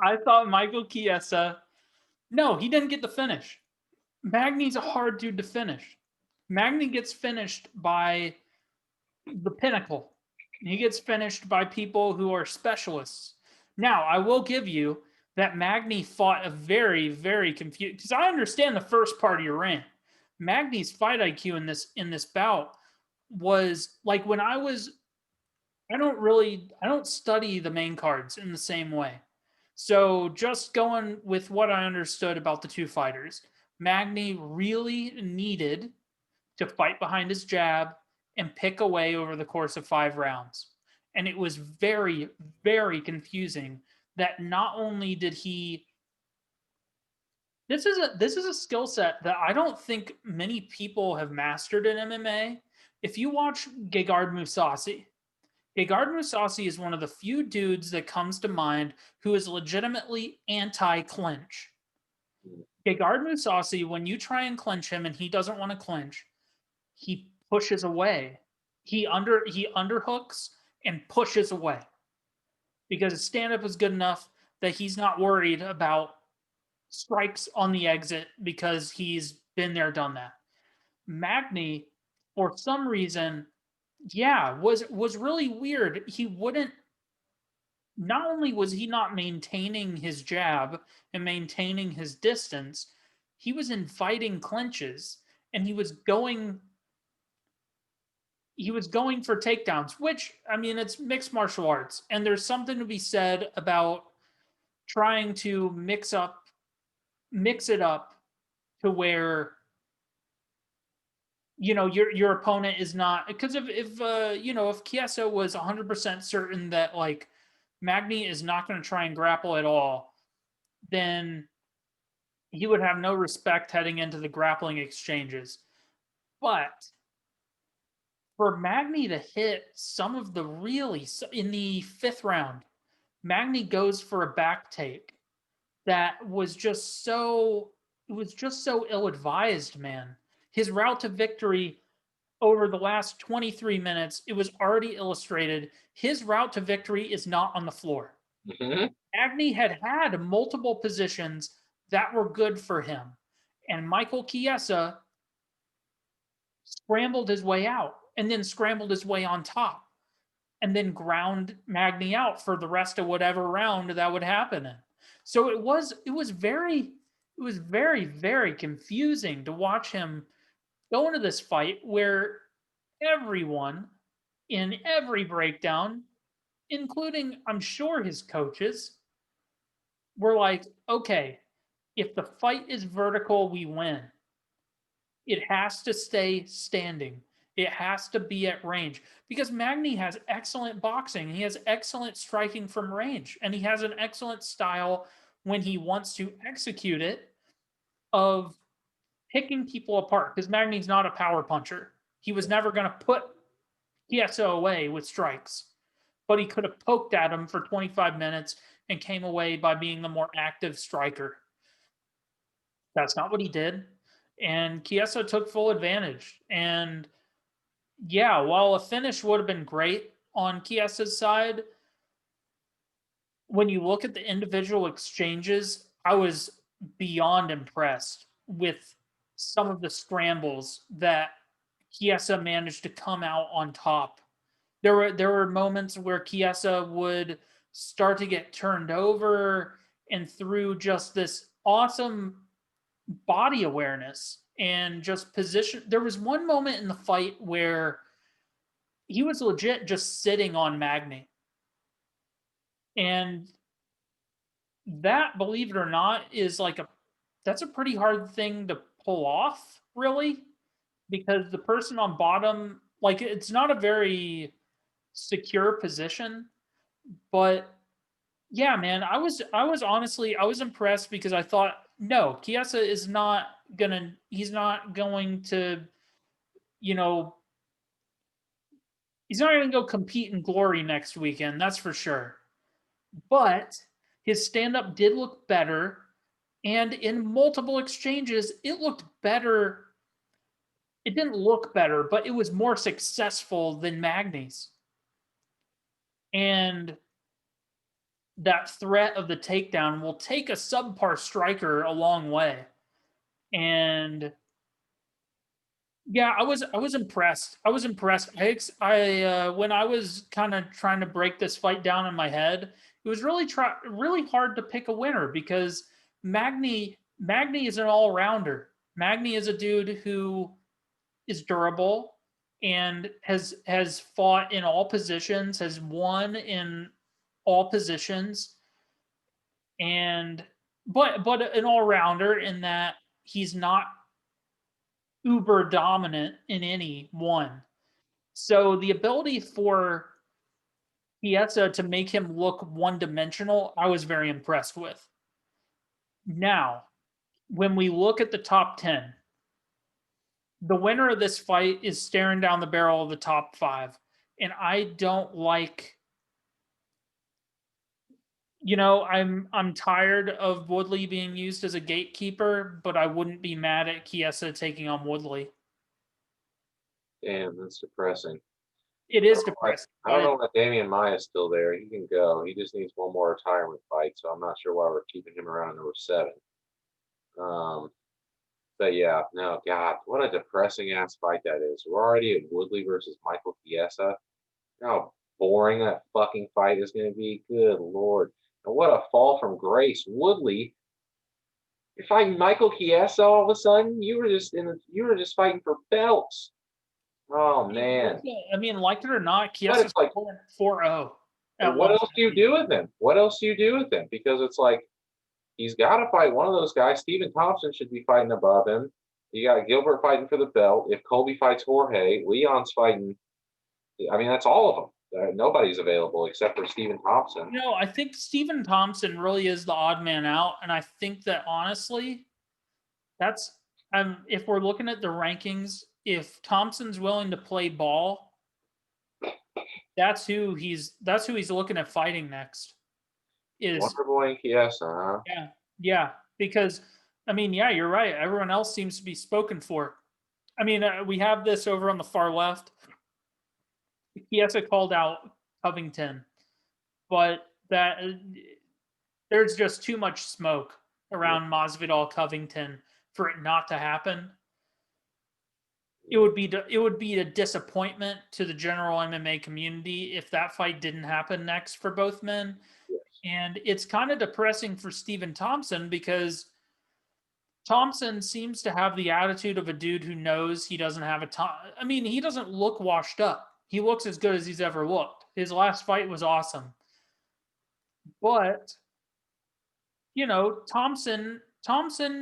I thought Michael Chiesa. No, he didn't get the finish. Magny's a hard dude to finish. Magny gets finished by the pinnacle. He gets finished by people who are specialists. Now, I will give you that Magny fought a very, very confused, because I understand the first part of your rant. Magny's fight IQ in this bout was like when I don't study the main cards in the same way. So just going with what I understood about the two fighters, Magny really needed to fight behind his jab and pick away over the course of 5 rounds. And it was very, very confusing that not only did he this is a skill set that I don't think many people have mastered in MMA. If you watch Gegard Mousasi, Gegard Mousasi is one of the few dudes that comes to mind who is legitimately anti-clinch. Gegard Mousasi, when you try and clinch him and he doesn't want to clinch, he pushes away. He underhooks and pushes away because his stand-up is good enough that he's not worried about strikes on the exit because he's been there, done that. Magny, for some reason, was really weird. He wouldn't. Not only was he not maintaining his jab and maintaining his distance, he was inviting clinches and he was going for takedowns, which, I mean, it's mixed martial arts, and there's something to be said about trying to mix it up to where your opponent is not, because if Chiesa was 100% certain that like Magny is not going to try and grapple at all, then he would have no respect heading into the grappling exchanges. But for Magny to hit some of the really, in the 5th round, Magny goes for a back take that was just so ill-advised, man. His route to victory over the last 23 minutes, it was already illustrated. His route to victory is not on the floor. Mm-hmm. Magny had multiple positions that were good for him, and Michael Chiesa scrambled his way out and then scrambled his way on top and then ground Magny out for the rest of whatever round that would happen in. So it was very, very confusing to watch him go into this fight where everyone in every breakdown, including I'm sure his coaches, were like, okay, if the fight is vertical, we win. It has to stay standing. It has to be at range because Magny has excellent boxing. He has excellent striking from range, and he has an excellent style when he wants to execute it of picking people apart because Magny's not a power puncher. He was never going to put Chiesa away with strikes, but he could have poked at him for 25 minutes and came away by being the more active striker. That's not what he did. And Chiesa took full advantage. And yeah, while a finish would have been great on Chiesa's side, when you look at the individual exchanges, I was beyond impressed with some of the scrambles that Chiesa managed to come out on top. There were moments where Chiesa would start to get turned over, and through just this awesome body awareness and just position. There was one moment in the fight where he was legit just sitting on Magny. And that, believe it or not, is like that's a pretty hard thing to pull off, really, because the person on bottom, like, it's not a very secure position. But yeah, man, I was honestly, I was impressed because I thought, no, Chiesa is not he's not going to, you know, he's not going to go compete in glory next weekend, that's for sure. But his stand up did look better. And in multiple exchanges, it looked better. It didn't look better, but it was more successful than Magny's. And that threat of the takedown will take a subpar striker a long way. And yeah, I was impressed. I was impressed. When I was kind of trying to break this fight down in my head, it was really hard to pick a winner because Magny is an all rounder. Magny is a dude who is durable and has fought in all positions, has won in all positions, and but an all rounder in that he's not uber dominant in any one. So the ability for Chiesa to make him look one dimensional, I was very impressed with. Now, when we look at the top 10, the winner of this fight is staring down the barrel of the top 5. And I don't like, I'm tired of Woodley being used as a gatekeeper, but I wouldn't be mad at Chiesa taking on Woodley. Damn, that's depressing. It is depressing. I don't know why Damian Maia's still there. He can go. He just needs one more retirement fight, so I'm not sure why we're keeping him around at number 7. But yeah, no, God, what a depressing ass fight that is. We're already at Woodley versus Michael Chiesa. How boring that fucking fight is going to be. Good Lord. And what a fall from grace. Woodley, you're fighting Michael Chiesa all of a sudden. You were just fighting for belts. Oh man. I mean, like it or not, But Chiesa's it's like 4-0. what else do you do with him? What else do you do with him? Because it's like he's got to fight one of those guys. Stephen Thompson should be fighting above him. You got Gilbert fighting for the belt. If Colby fights Jorge, Leon's fighting. I mean, that's all of them. Nobody's available except for Stephen Thompson. No, I think Stephen Thompson really is the odd man out, and I think that honestly, that's if we're looking at the rankings, if Thompson's willing to play ball, that's who he's looking at fighting next. Wonderboy and Chiesa, huh? Yeah, because I mean, yeah, you're right. Everyone else seems to be spoken for. I mean, we have this over on the far left. Chiesa called out Covington, but there's just too much smoke around Masvidal Covington for it not to happen. It would be a disappointment to the general MMA community if that fight didn't happen next for both men. Yes. And it's kind of depressing for Stephen Thompson because Thompson seems to have the attitude of a dude who knows he doesn't have a ton. I mean, he doesn't look washed up. He looks as good as he's ever looked. His last fight was awesome. But, Thompson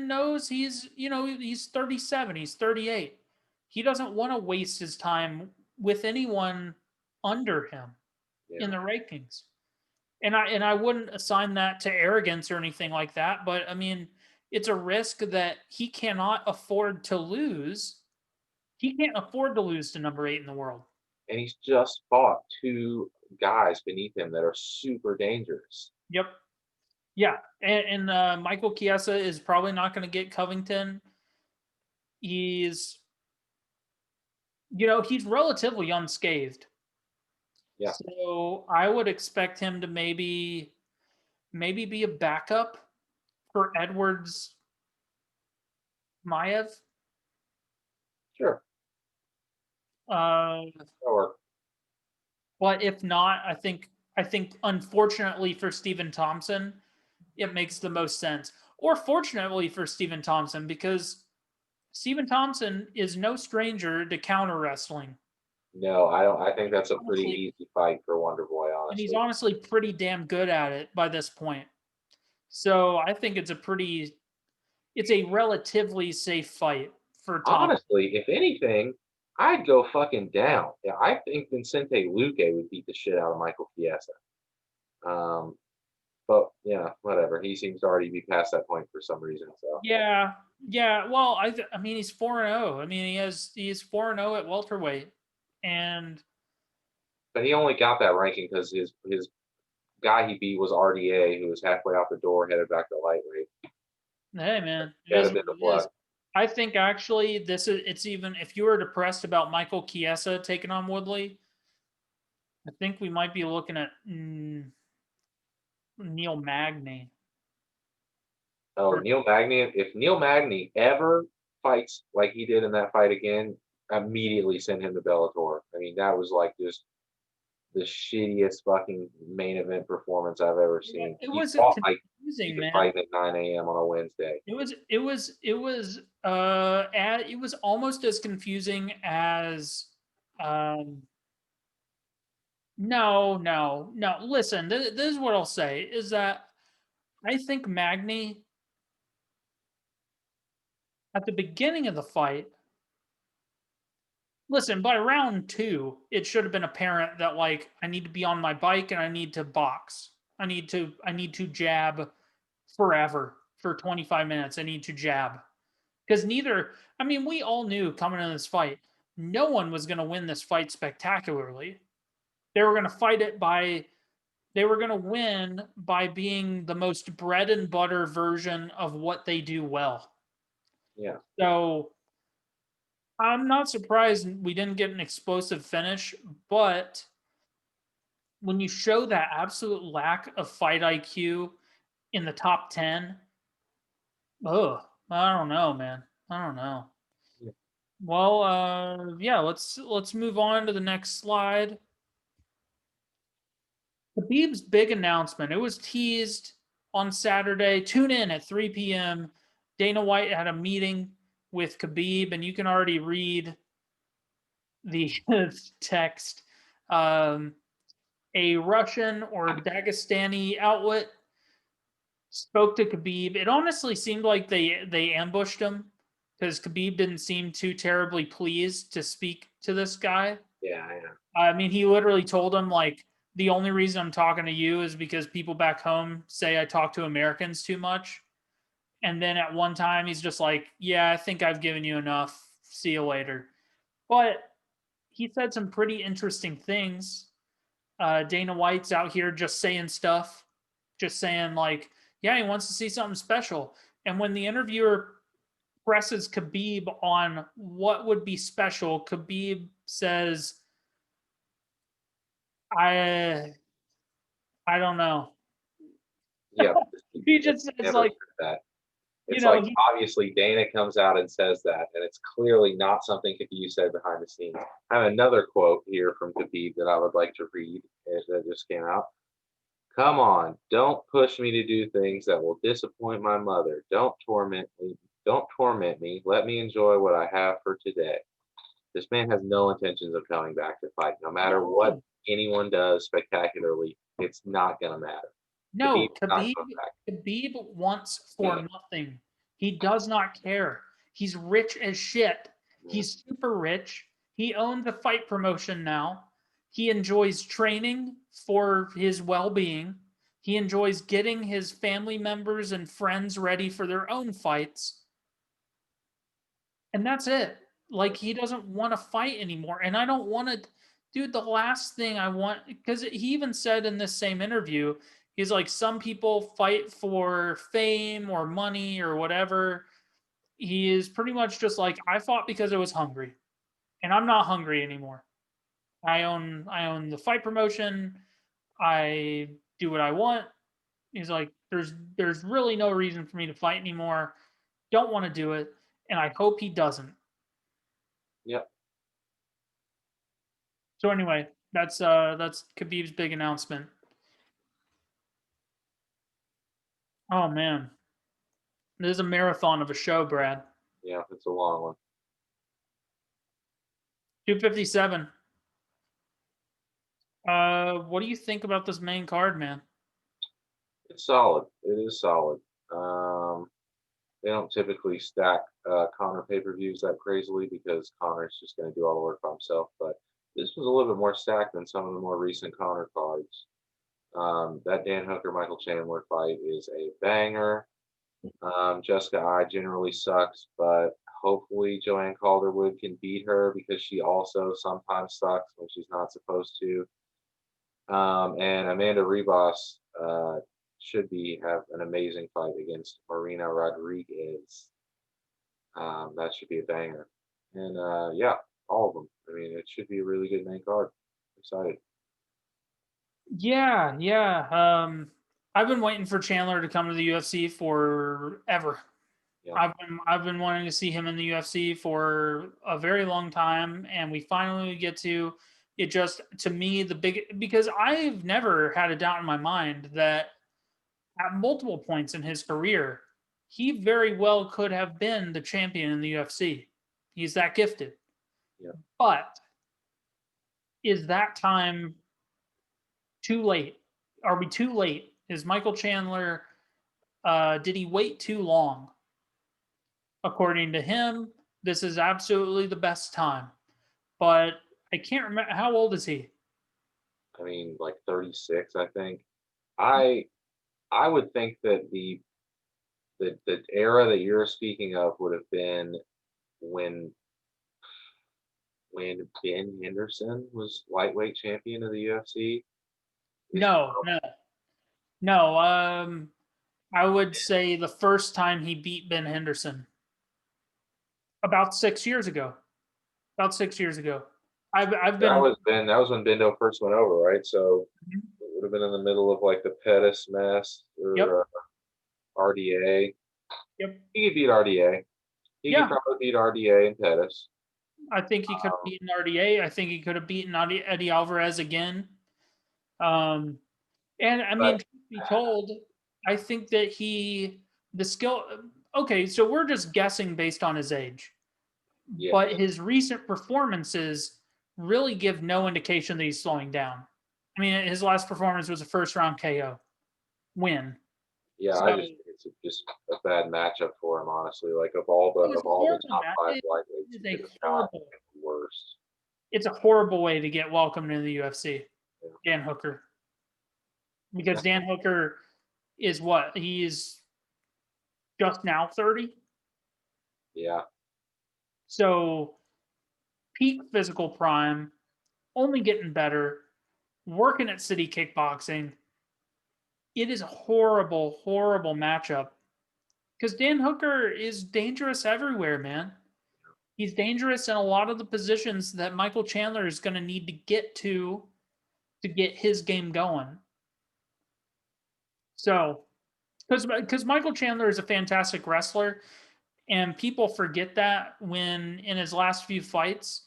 knows he's 37, he's 38. He doesn't want to waste his time with anyone under him in the rankings. And I wouldn't assign that to arrogance or anything like that, but I mean, it's a risk that he cannot afford to lose. He can't afford to lose to number 8 in the world. And he's just fought 2 guys beneath him that are super dangerous. Yep. Yeah. And Michael Chiesa is probably not going to get Covington. He's relatively unscathed. Yeah. So I would expect him to maybe be a backup for Edwards Maiev. Sure. But if not, I think unfortunately for Stephen Thompson, it makes the most sense. Or fortunately for Stephen Thompson, because Stephen Thompson is no stranger to counter wrestling. No, I don't. I think that's a pretty easy fight for Wonderboy, honestly. And he's honestly pretty damn good at it by this point. So I think it's a relatively safe fight for Thompson. Honestly, if anything, I'd go fucking down. Yeah, I think Vicente Luque would beat the shit out of Michael Chiesa. But yeah, whatever. He seems to already be past that point for some reason. So yeah. Well, I mean, he's 4-0. I mean, he's 4-0 at welterweight, but he only got that ranking because his guy he beat was RDA, who was halfway out the door, headed back to lightweight. Hey man, I think actually it's even if you were depressed about Michael Chiesa taking on Woodley, I think we might be looking at Neil Magny. Oh, Neil Magny. If Neil Magny ever fights like he did in that fight again, immediately send him to Bellator. I mean, that was like just the shittiest fucking main event performance I've ever Yeah, seen. it He was fought like he confusing, could man. fight at 9 a.m. on a Wednesday. It was almost as confusing as um no. Listen, this is what I'll say is that I think Magny at the beginning of the fight, listen, by round 2, it should have been apparent that like I need to be on my bike and I need to box. I need to jab forever for 25 minutes. I need to jab. Because I mean, we all knew coming into this fight, no one was going to win this fight spectacularly. They were going to fight it by, they were going to win by being the most bread and butter version of what they do well. Yeah. So I'm not surprised we didn't get an explosive finish, but when you show that absolute lack of fight IQ in the top 10, oh, I don't know, man. I don't know. Yeah. Well, yeah, let's move on to the next slide. Khabib's big announcement. It was teased on Saturday. Tune in at 3 p.m. Dana White had a meeting with Khabib, and you can already read the text. Um, a Russian or Dagestani outlet spoke to Khabib. It honestly seemed like they ambushed him because Khabib didn't seem too terribly pleased to speak to this guy. Yeah. Yeah. I mean, he literally told him like the only reason I'm talking to you is because people back home say I talk to Americans too much. And then at one time he's just like, "Yeah, I think I've given you enough. See you later." But he said some pretty interesting things. Dana White's out here just saying stuff, just saying like, "Yeah, he wants to see something special." And when the interviewer presses Khabib on what would be special, Khabib says, "I I don't know." Yeah. He just says Never like, said that. you It's know, like obviously Dana comes out and says that, and it's clearly not something Khabib said behind the scenes. I have another quote here from Khabib that I would like to read that just came out. Come on, don't push me to do things that will disappoint my mother. Don't torment me. Don't torment me. Let me enjoy what I have for today. This man has no intentions of coming back to fight. No matter what no, anyone does spectacularly, it's not gonna matter. no, Khabib's not Khabib, coming back. Khabib wants for nothing. He does not care. He's rich as shit. Mm, He's super rich. He owns a fight promotion now. He enjoys training for his well-being. He enjoys getting his family members and friends ready for their own fights. And that's it. Like he doesn't want to fight anymore. And I don't want to, dude. The last thing I want, because he even said in this same interview, he's like, some people fight for fame or money or whatever. He is pretty much just like, I fought because I was hungry, and I'm not hungry anymore. I own the fight promotion. I do what I want. He's like, there's really no reason for me to fight anymore. Don't want to do it, and I hope he doesn't. yep. So anyway, that's Khabib's big announcement. Oh man, this is a marathon of a show, Brad. Yeah, it's a long one. 257. What do you think about this main card, man? It's solid. It is solid. Um, they don't typically stack Connor pay-per-views that crazily because Connor's just going to do all the work by himself. But this was a little bit more stacked than some of the more recent Connor cards. That Dan Hooker Michael Chandler fight is a banger. Jessica I generally sucks, but hopefully Joanne Calderwood can beat her because she also sometimes sucks when she's not supposed to. And Amanda Ribas should be have an amazing fight against Marina Rodriguez. That should be a banger. And yeah, all of them. I mean, it should be a really good main card. Excited. Yeah. I've been waiting for Chandler to come to the UFC forever. Yeah. I've been wanting to see him in the UFC for a very long time, and we finally get to. It just, to me, the big, because I've never had a doubt in my mind that at multiple points in his career, he very well could have been the champion in the UFC. He's that gifted. Yeah. But is that time too late? Are we too late? Is Michael Chandler, did he wait too long? According to him, this is absolutely the best time. But I can't remember, how old is he? I mean, like 36, I think. I I would think that the era that you're speaking of would have been when Ben Henderson was lightweight champion of the UFC. Is No, no, no. I would say the first time he beat Ben Henderson, about 6 years ago. About 6 years ago. I've that been. was that was when Bendo first went over, right? So Mhm. it would have been in the middle of like the Pettis mess Yep. or RDA. Yep. He could beat RDA. He could Yeah. probably beat RDA and Pettis. I think he could have beaten RDA. I think he could have beaten Eddie Alvarez again. Um, and I mean, But truth be told, I think that the skill. Okay, so we're just guessing based on his age, yeah, but his recent performances really give no indication that he's slowing down. I mean, his last performance was a first round KO win. yeah, I So just think it's just a bad matchup for him, honestly. Like it was of a all the horrible top match. five It lightweights, is he a could have got horrible. the worst. It's a horrible way to get welcomed into the UFC. Yeah. Dan Hooker, because Dan Hooker is what, he's just now 30. Yeah. So peak physical prime, only getting better, working at City Kickboxing. It is a horrible, horrible matchup because Dan Hooker is dangerous everywhere, man. He's dangerous in a lot of the positions that Michael Chandler is going to need to get to get his game going. So, because Michael Chandler is a fantastic wrestler, and people forget that when in his last few fights,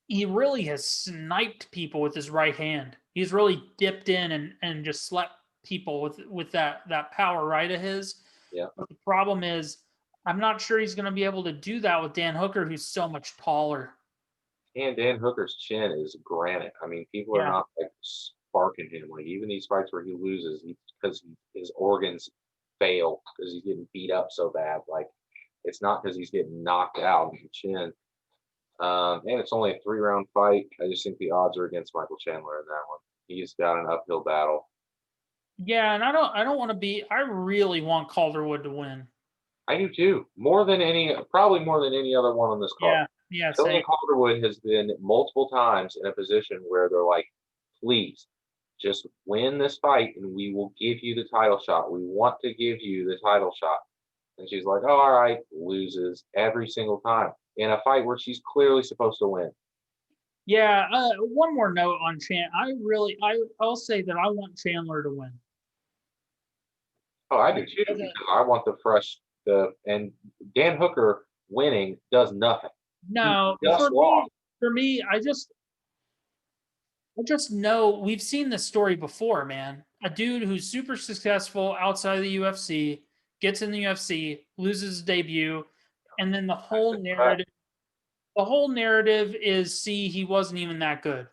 he really has sniped people with his right hand. He's really dipped in and just slept people with that power right of his. Yeah. But the problem is, I'm not sure he's going to be able to do that with Dan Hooker, who's so much taller. And Dan Hooker's chin is granite. I mean, people are Yeah, not like sparking him. Like even these fights where he loses, because his organs fail because he's getting beat up so bad. Like it's not because he's getting knocked out in the chin. And it's only a 3 round fight. I just think the odds are against Michael Chandler in that one. He's got an uphill battle. yeah, and I don't want to be. I really want Calderwood to win. I do too. Probably more than any other one on this card. Yeah, yeah, Jillian same. Calderwood has been multiple times in a position where they're like, please just win this fight and we will give you the title shot. We want to give you the title shot. And she's like, oh, all right, loses every single time in a fight where she's clearly supposed to win. Yeah, one more note on Chan. I'll say that I want Chandler to win. Oh, I do too, because I want and Dan Hooker winning does nothing. He No, just lost. for me, I just know we've seen this story before, man. A dude who's super successful outside of the UFC gets in the UFC, loses his debut, and then the whole narrative is, see, he wasn't even that good,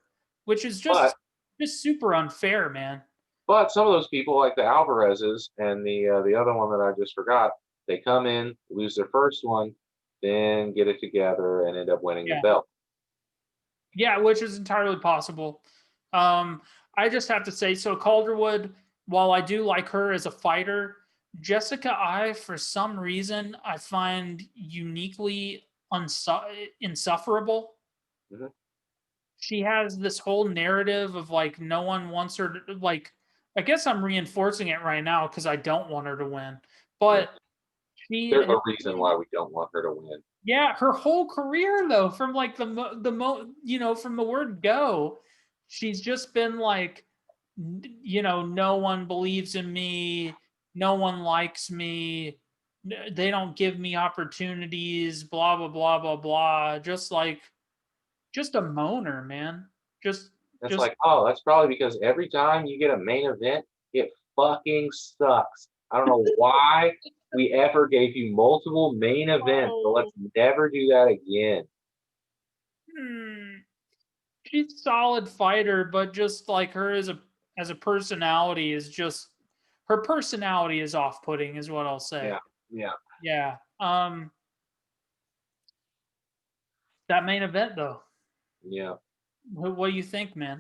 which is But just super unfair, man. But some of those people, like the Alvarezes and the other one that I just forgot, they come in, lose their first one, then get it together and end up winning the Yeah. belt. Yeah, which is entirely possible. I just have to say, so Calderwood, while I do like her as a fighter, Jessica I, for some reason, I find uniquely insufferable. Mhm. She has this whole narrative of like no one wants her to, like, I guess I'm reinforcing it right now because I don't want her to win. Yeah. But she There's a reason why we don't want her to win. yeah, her whole career though, from like from the word go, she's just been like you know, no one believes in me, no one likes me, they don't give me opportunities, blah blah blah blah blah. Just a moaner, man. Just It's just like, oh, that's probably because every time you get a main event, it fucking sucks. I don't know why we ever gave you multiple main events, but oh, let's never do that again. hmm. She's a solid fighter, but just like her as a personality is just her personality is off-putting, is what I'll say. Yeah, yeah, Yeah. That main event though. yeah. What do you think, man?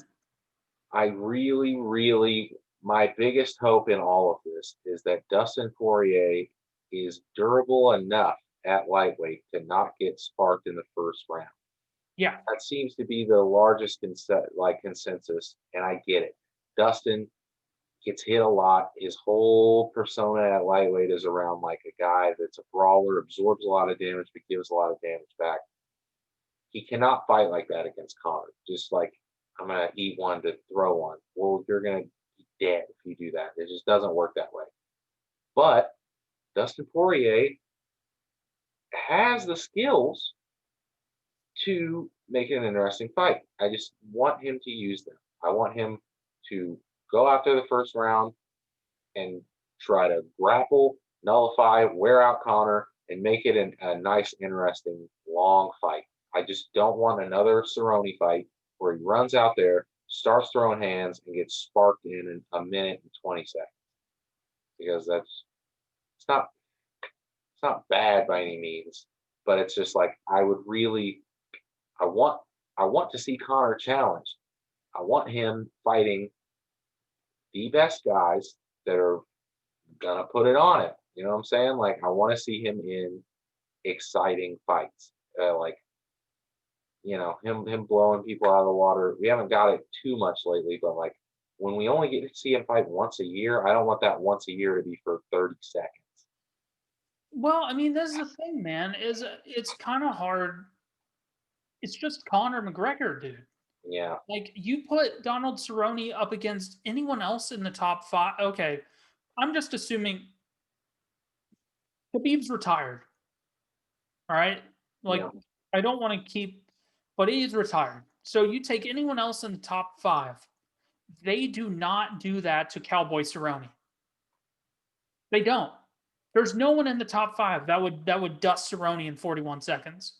I really, really, my biggest hope in all of this is that Dustin Poirier is durable enough at lightweight to not get sparked in the first round. Yeah. That seems to be the largest consensus, and I get it. Dustin gets hit a lot. His whole persona at lightweight is around like a guy that's a brawler, absorbs a lot of damage, but gives a lot of damage back. He cannot fight like that against Conor. Just like, I'm gonna eat one to throw one. Well, you're gonna be dead if you do that. It just doesn't work that way. But Dustin Poirier has the skills to make it an interesting fight. I just want him to use them. I want him to go after the first round and try to grapple, nullify, wear out Connor, and make it a nice, interesting, long fight. I just don't want another Cerrone fight where he runs out there, starts throwing hands, and gets sparked in a minute and 20 seconds. Because it's not it's not bad by any means, but it's just like I want I want to see Connor challenge. I want him fighting the best guys that are gonna put it on it. You know what I'm saying? Like I want to see him in exciting fights. Like him blowing people out of the water. We haven't got it too much lately, but like when we only get to see him fight once a year, I don't want that once a year to be for 30 seconds. Well, I mean, this is the thing, man. Is it's kind of hard. It's just Conor McGregor, dude. Yeah, Like you put Donald Cerrone up against anyone else in the top five. Okay, I'm just assuming Khabib's retired. All right, like yeah, I don't want to keep, but he's retired. So you take anyone else in the top five, they do not do that to Cowboy Cerrone. They don't. There's no one in the top five that would dust Cerrone in 41 seconds.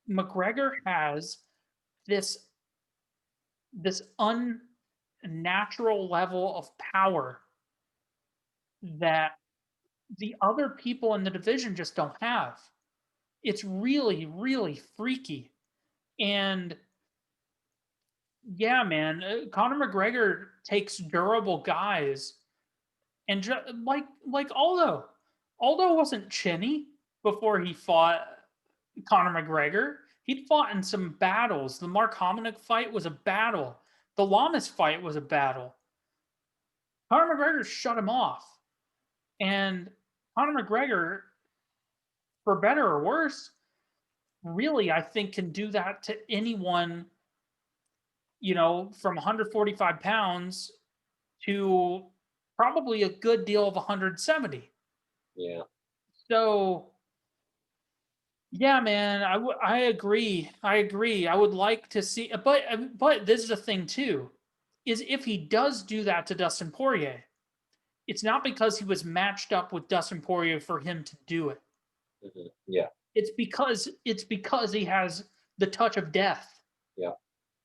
McGregor has this this unnatural level of power that the other people in the division just don't have. It's really, really freaky. And yeah, man, Conor McGregor takes durable guys, and like Aldo wasn't chinny before he fought Conor McGregor. He'd fought in some battles. The Mark Hominick fight was a battle. The Lamas fight was a battle. Conor McGregor shut him off, and Conor McGregor, for better or worse, really I think can do that to anyone. From 145 pounds to probably a good deal of 170. yeah, So yeah, man, I agree. I agree. I would like to see, but this is the thing too, is if he does do that to Dustin Poirier, it's not because he was matched up with Dustin Poirier for him to do it. yeah, It's because he has the touch of death, yeah,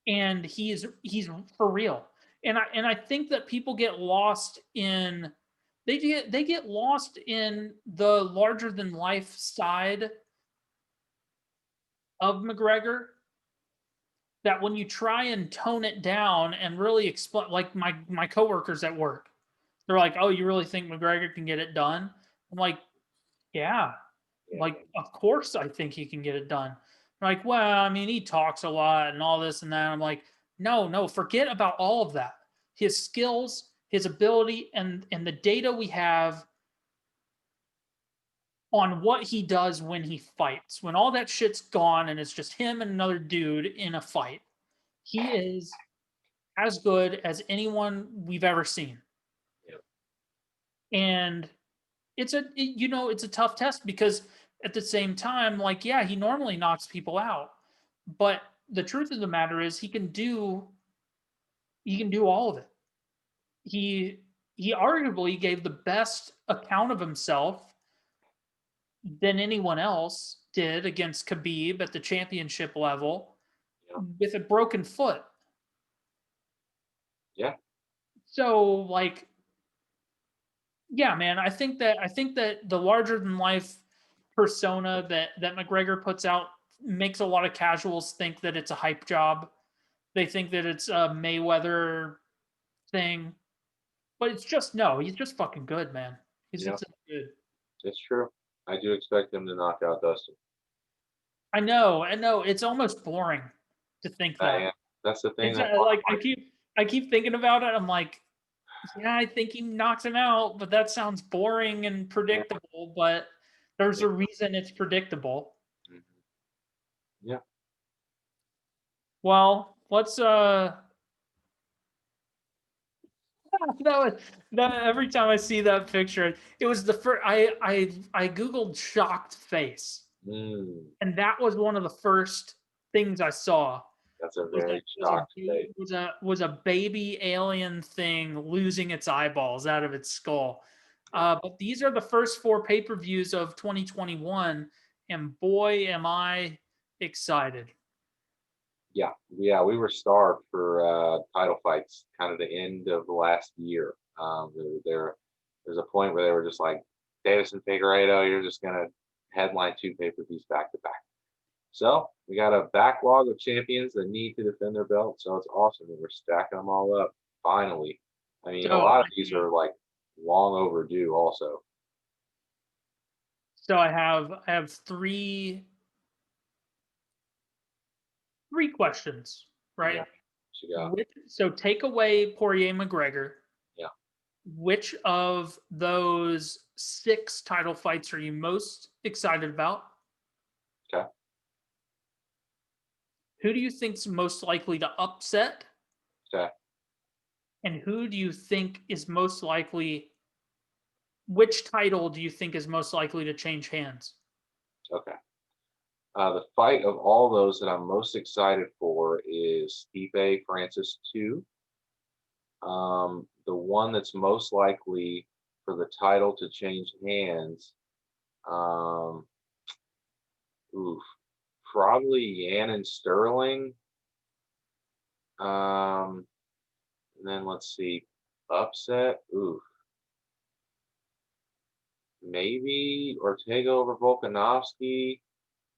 and he's for real. And I think that people get lost in they get lost in the larger than life side of McGregor, that when you try and tone it down and really explain, like my coworkers at work, they're like, "Oh, you really think McGregor can get it done?" I'm like, "Yeah, yeah, like of course I think he can get it done." They're like, "Well, I mean, he talks a lot and all this and that." I'm like, "No, no, forget about all of that. His skills, his ability, and the data we have on what he does when he fights, when all that shit's gone and it's just him and another dude in a fight, he is as good as anyone we've ever seen. Yep. And it's a tough test because at the same time, like, yeah, he normally knocks people out, but the truth of the matter is he can do all of it. He he arguably gave the best account of himself than anyone else did against Khabib at the championship level Yep. with a broken foot. Yeah. So, like, yeah, man, I think that the larger than life persona that McGregor puts out makes a lot of casuals think that it's a hype job. They think that it's a Mayweather thing, but it's just no. He's just fucking good, man. He's Yep. just good. It's true. I do expect him to knock out Dustin. I know. It's almost boring to think that. Yeah. That's the thing It's that like I keep thinking about it. I'm like, yeah, I think he knocks him out, but that sounds boring and yeah. predictable. But there's Yeah. a reason it's predictable. Mhm. Yeah. Well, let's that was that every time I see that picture, it was the first I googled shocked face, Mm, and that was one of the first things I saw. that's a Was a very was a shocked ba- face. was a baby alien thing losing its eyeballs out of its skull. But these are the first four pay-per-views of 2021, and boy, am I excited! Yeah, yeah, we were starved for title fights, kind of the end of the last year. There's a point where they were just like, Davis and Figueiredo, you're just gonna headline two pay-per-views back to back. So we got a backlog of champions that need to defend their belt. So it's awesome that we're stacking them all up finally. I mean, a So, lot of these are like long overdue, also. so I have three questions, Yeah, right? she got. So take away Poirier McGregor. Yeah. Which of those six title fights are you most excited about? Okay. Who do you think's most likely to upset? Okay. And who do you think is most likely? Which title do you think is most likely to change hands? Okay. The fight of all those that I'm most excited for is Stipe Francis 2. The one that's most likely for the title to change hands, um, oof, probably Yan and Sterling. And then let's see, upset. Oof, maybe Ortega over Volkanovski.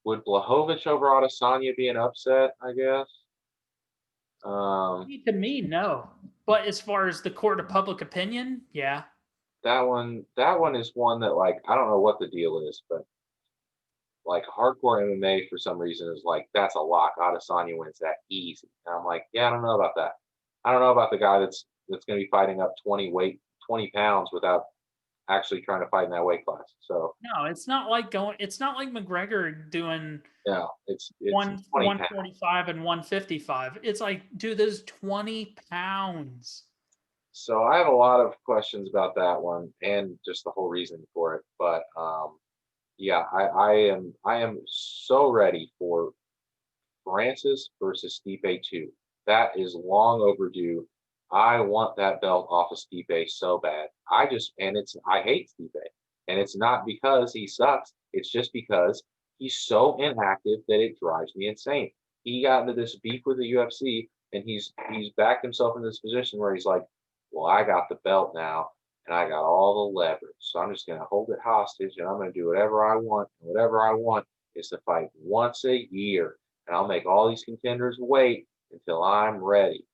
Would Blachowicz over Adesanya be an upset? I guess. Um, To me, no. But as far as the court of public opinion, yeah. that one is one that like I don't know what the deal is, but like hardcore MMA for some reason is like that's a lock. Adesanya wins that easy. And I'm like, yeah, I don't know about that. I don't know about the guy that's going to be fighting up 20 pounds without actually trying to fight in that weight class. So No, it's not like going. It's not like McGregor doing yeah, it's one 20 pounds. 145 and 155. It's like, dude, there's 20 pounds. So I have a lot of questions about that one and just the whole reason for it. But yeah, I am so ready for Francis versus Stipe 2. That is long overdue. I want that belt off of Stipe so bad. I hate Stipe. And it's not because he sucks. It's just because he's so inactive that it drives me insane. He got into this beef with the UFC and he's backed himself in this position where he's like, well, I got the belt now and I got all the leverage. So I'm just gonna hold it hostage and I'm gonna do whatever I want. And whatever I want is to fight once a year and I'll make all these contenders wait until I'm ready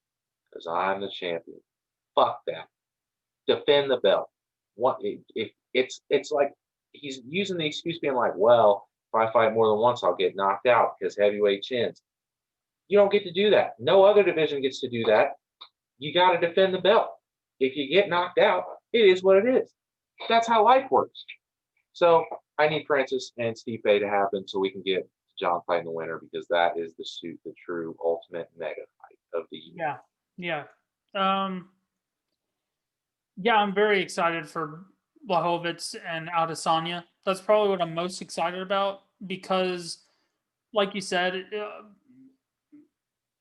because I'm the champion. Fuck that. Defend the belt. What if it's like he's using the excuse being like, well, if I fight more than once, I'll get knocked out because heavyweight chins. You don't get to do that. No other division gets to do that. You got to defend the belt. If you get knocked out, it is what it is. That's how life works. So I need Francis and Stipe to happen so we can get John fighting the winner because that is the true ultimate mega fight of the year. Yeah, yeah. Yeah, I'm very excited for Blachowicz and Adesanya. That's probably what I'm most excited about because, like you said,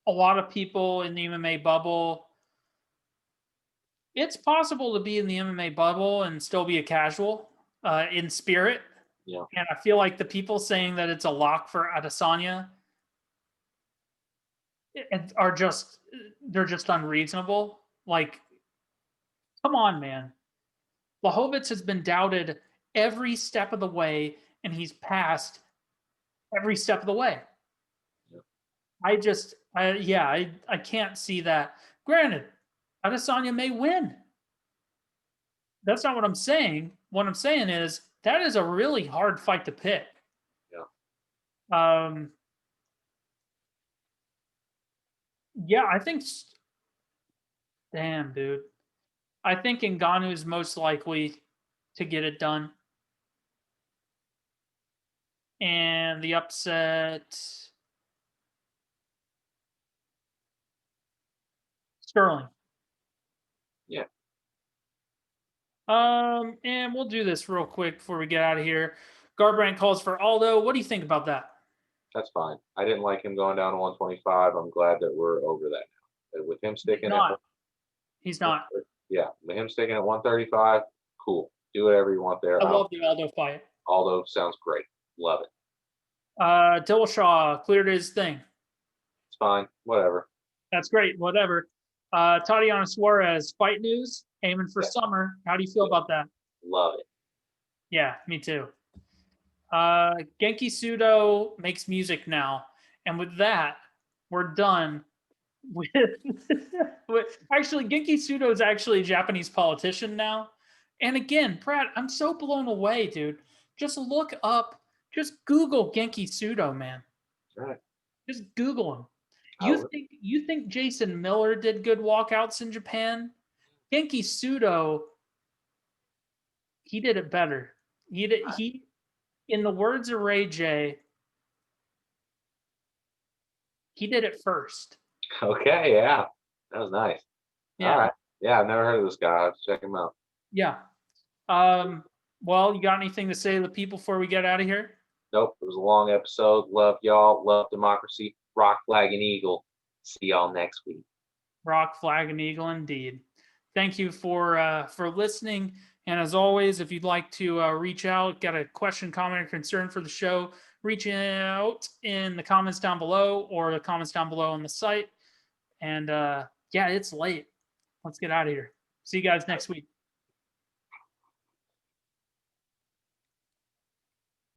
a lot of people in the MMA bubble. It's possible to be in the MMA bubble and still be a casual in spirit. Yeah. And I feel like the people saying that it's a lock for Adesanya are just they're just unreasonable. Like, come on, man. Blachowicz has been doubted every step of the way, and he's passed every step of the way. Yeah. I can't see that. Granted, Adesanya may win. That's not what I'm saying. What I'm saying is that is a really hard fight to pick. Yeah. Yeah, I think. Damn, dude. I think Ngannou is most likely to get it done. And the upset, Sterling. Yeah. And we'll do this real quick before we get out of here. Garbrandt calls for Aldo. What do you think about that? That's fine. I didn't like him going down to 125. I'm glad that we're over that now. With him sticking at He's not. Yeah, with him sticking at 135, cool. Do whatever you want there. I love the Aldo fight. Aldo sounds great. Love it. Dillashaw cleared his thing. It's fine. Whatever. That's great. Whatever. Tatiana Suarez, fight news, aiming for summer. How do you feel about that? Love it. Yeah, me too. Genki Sudo makes music now. And with that, we're done with, actually, Genki Sudo is actually a Japanese politician now. And again, Brad, I'm so blown away, dude. Just look up, just Google Genki Sudo, man. Right. Just Google him. You think Jason Miller did good walkouts in Japan? Genki Sudo, he did it better. He in the words of Ray J, he did it first. Okay, yeah. That was nice. Yeah. All right. Yeah, I've never heard of this guy. I'll have to check him out. Yeah. Well, you got anything to say to the people before we get out of here? Nope. It was a long episode. Love y'all. Love democracy. Rock, flag, and eagle. See y'all next week. Rock, flag, and eagle, indeed. Thank you for listening. And as always, if you'd like to reach out, got a question, comment, or concern for the show, reach out in the comments down below or the comments down below on the site. And yeah, it's late. Let's get out of here. See you guys next week.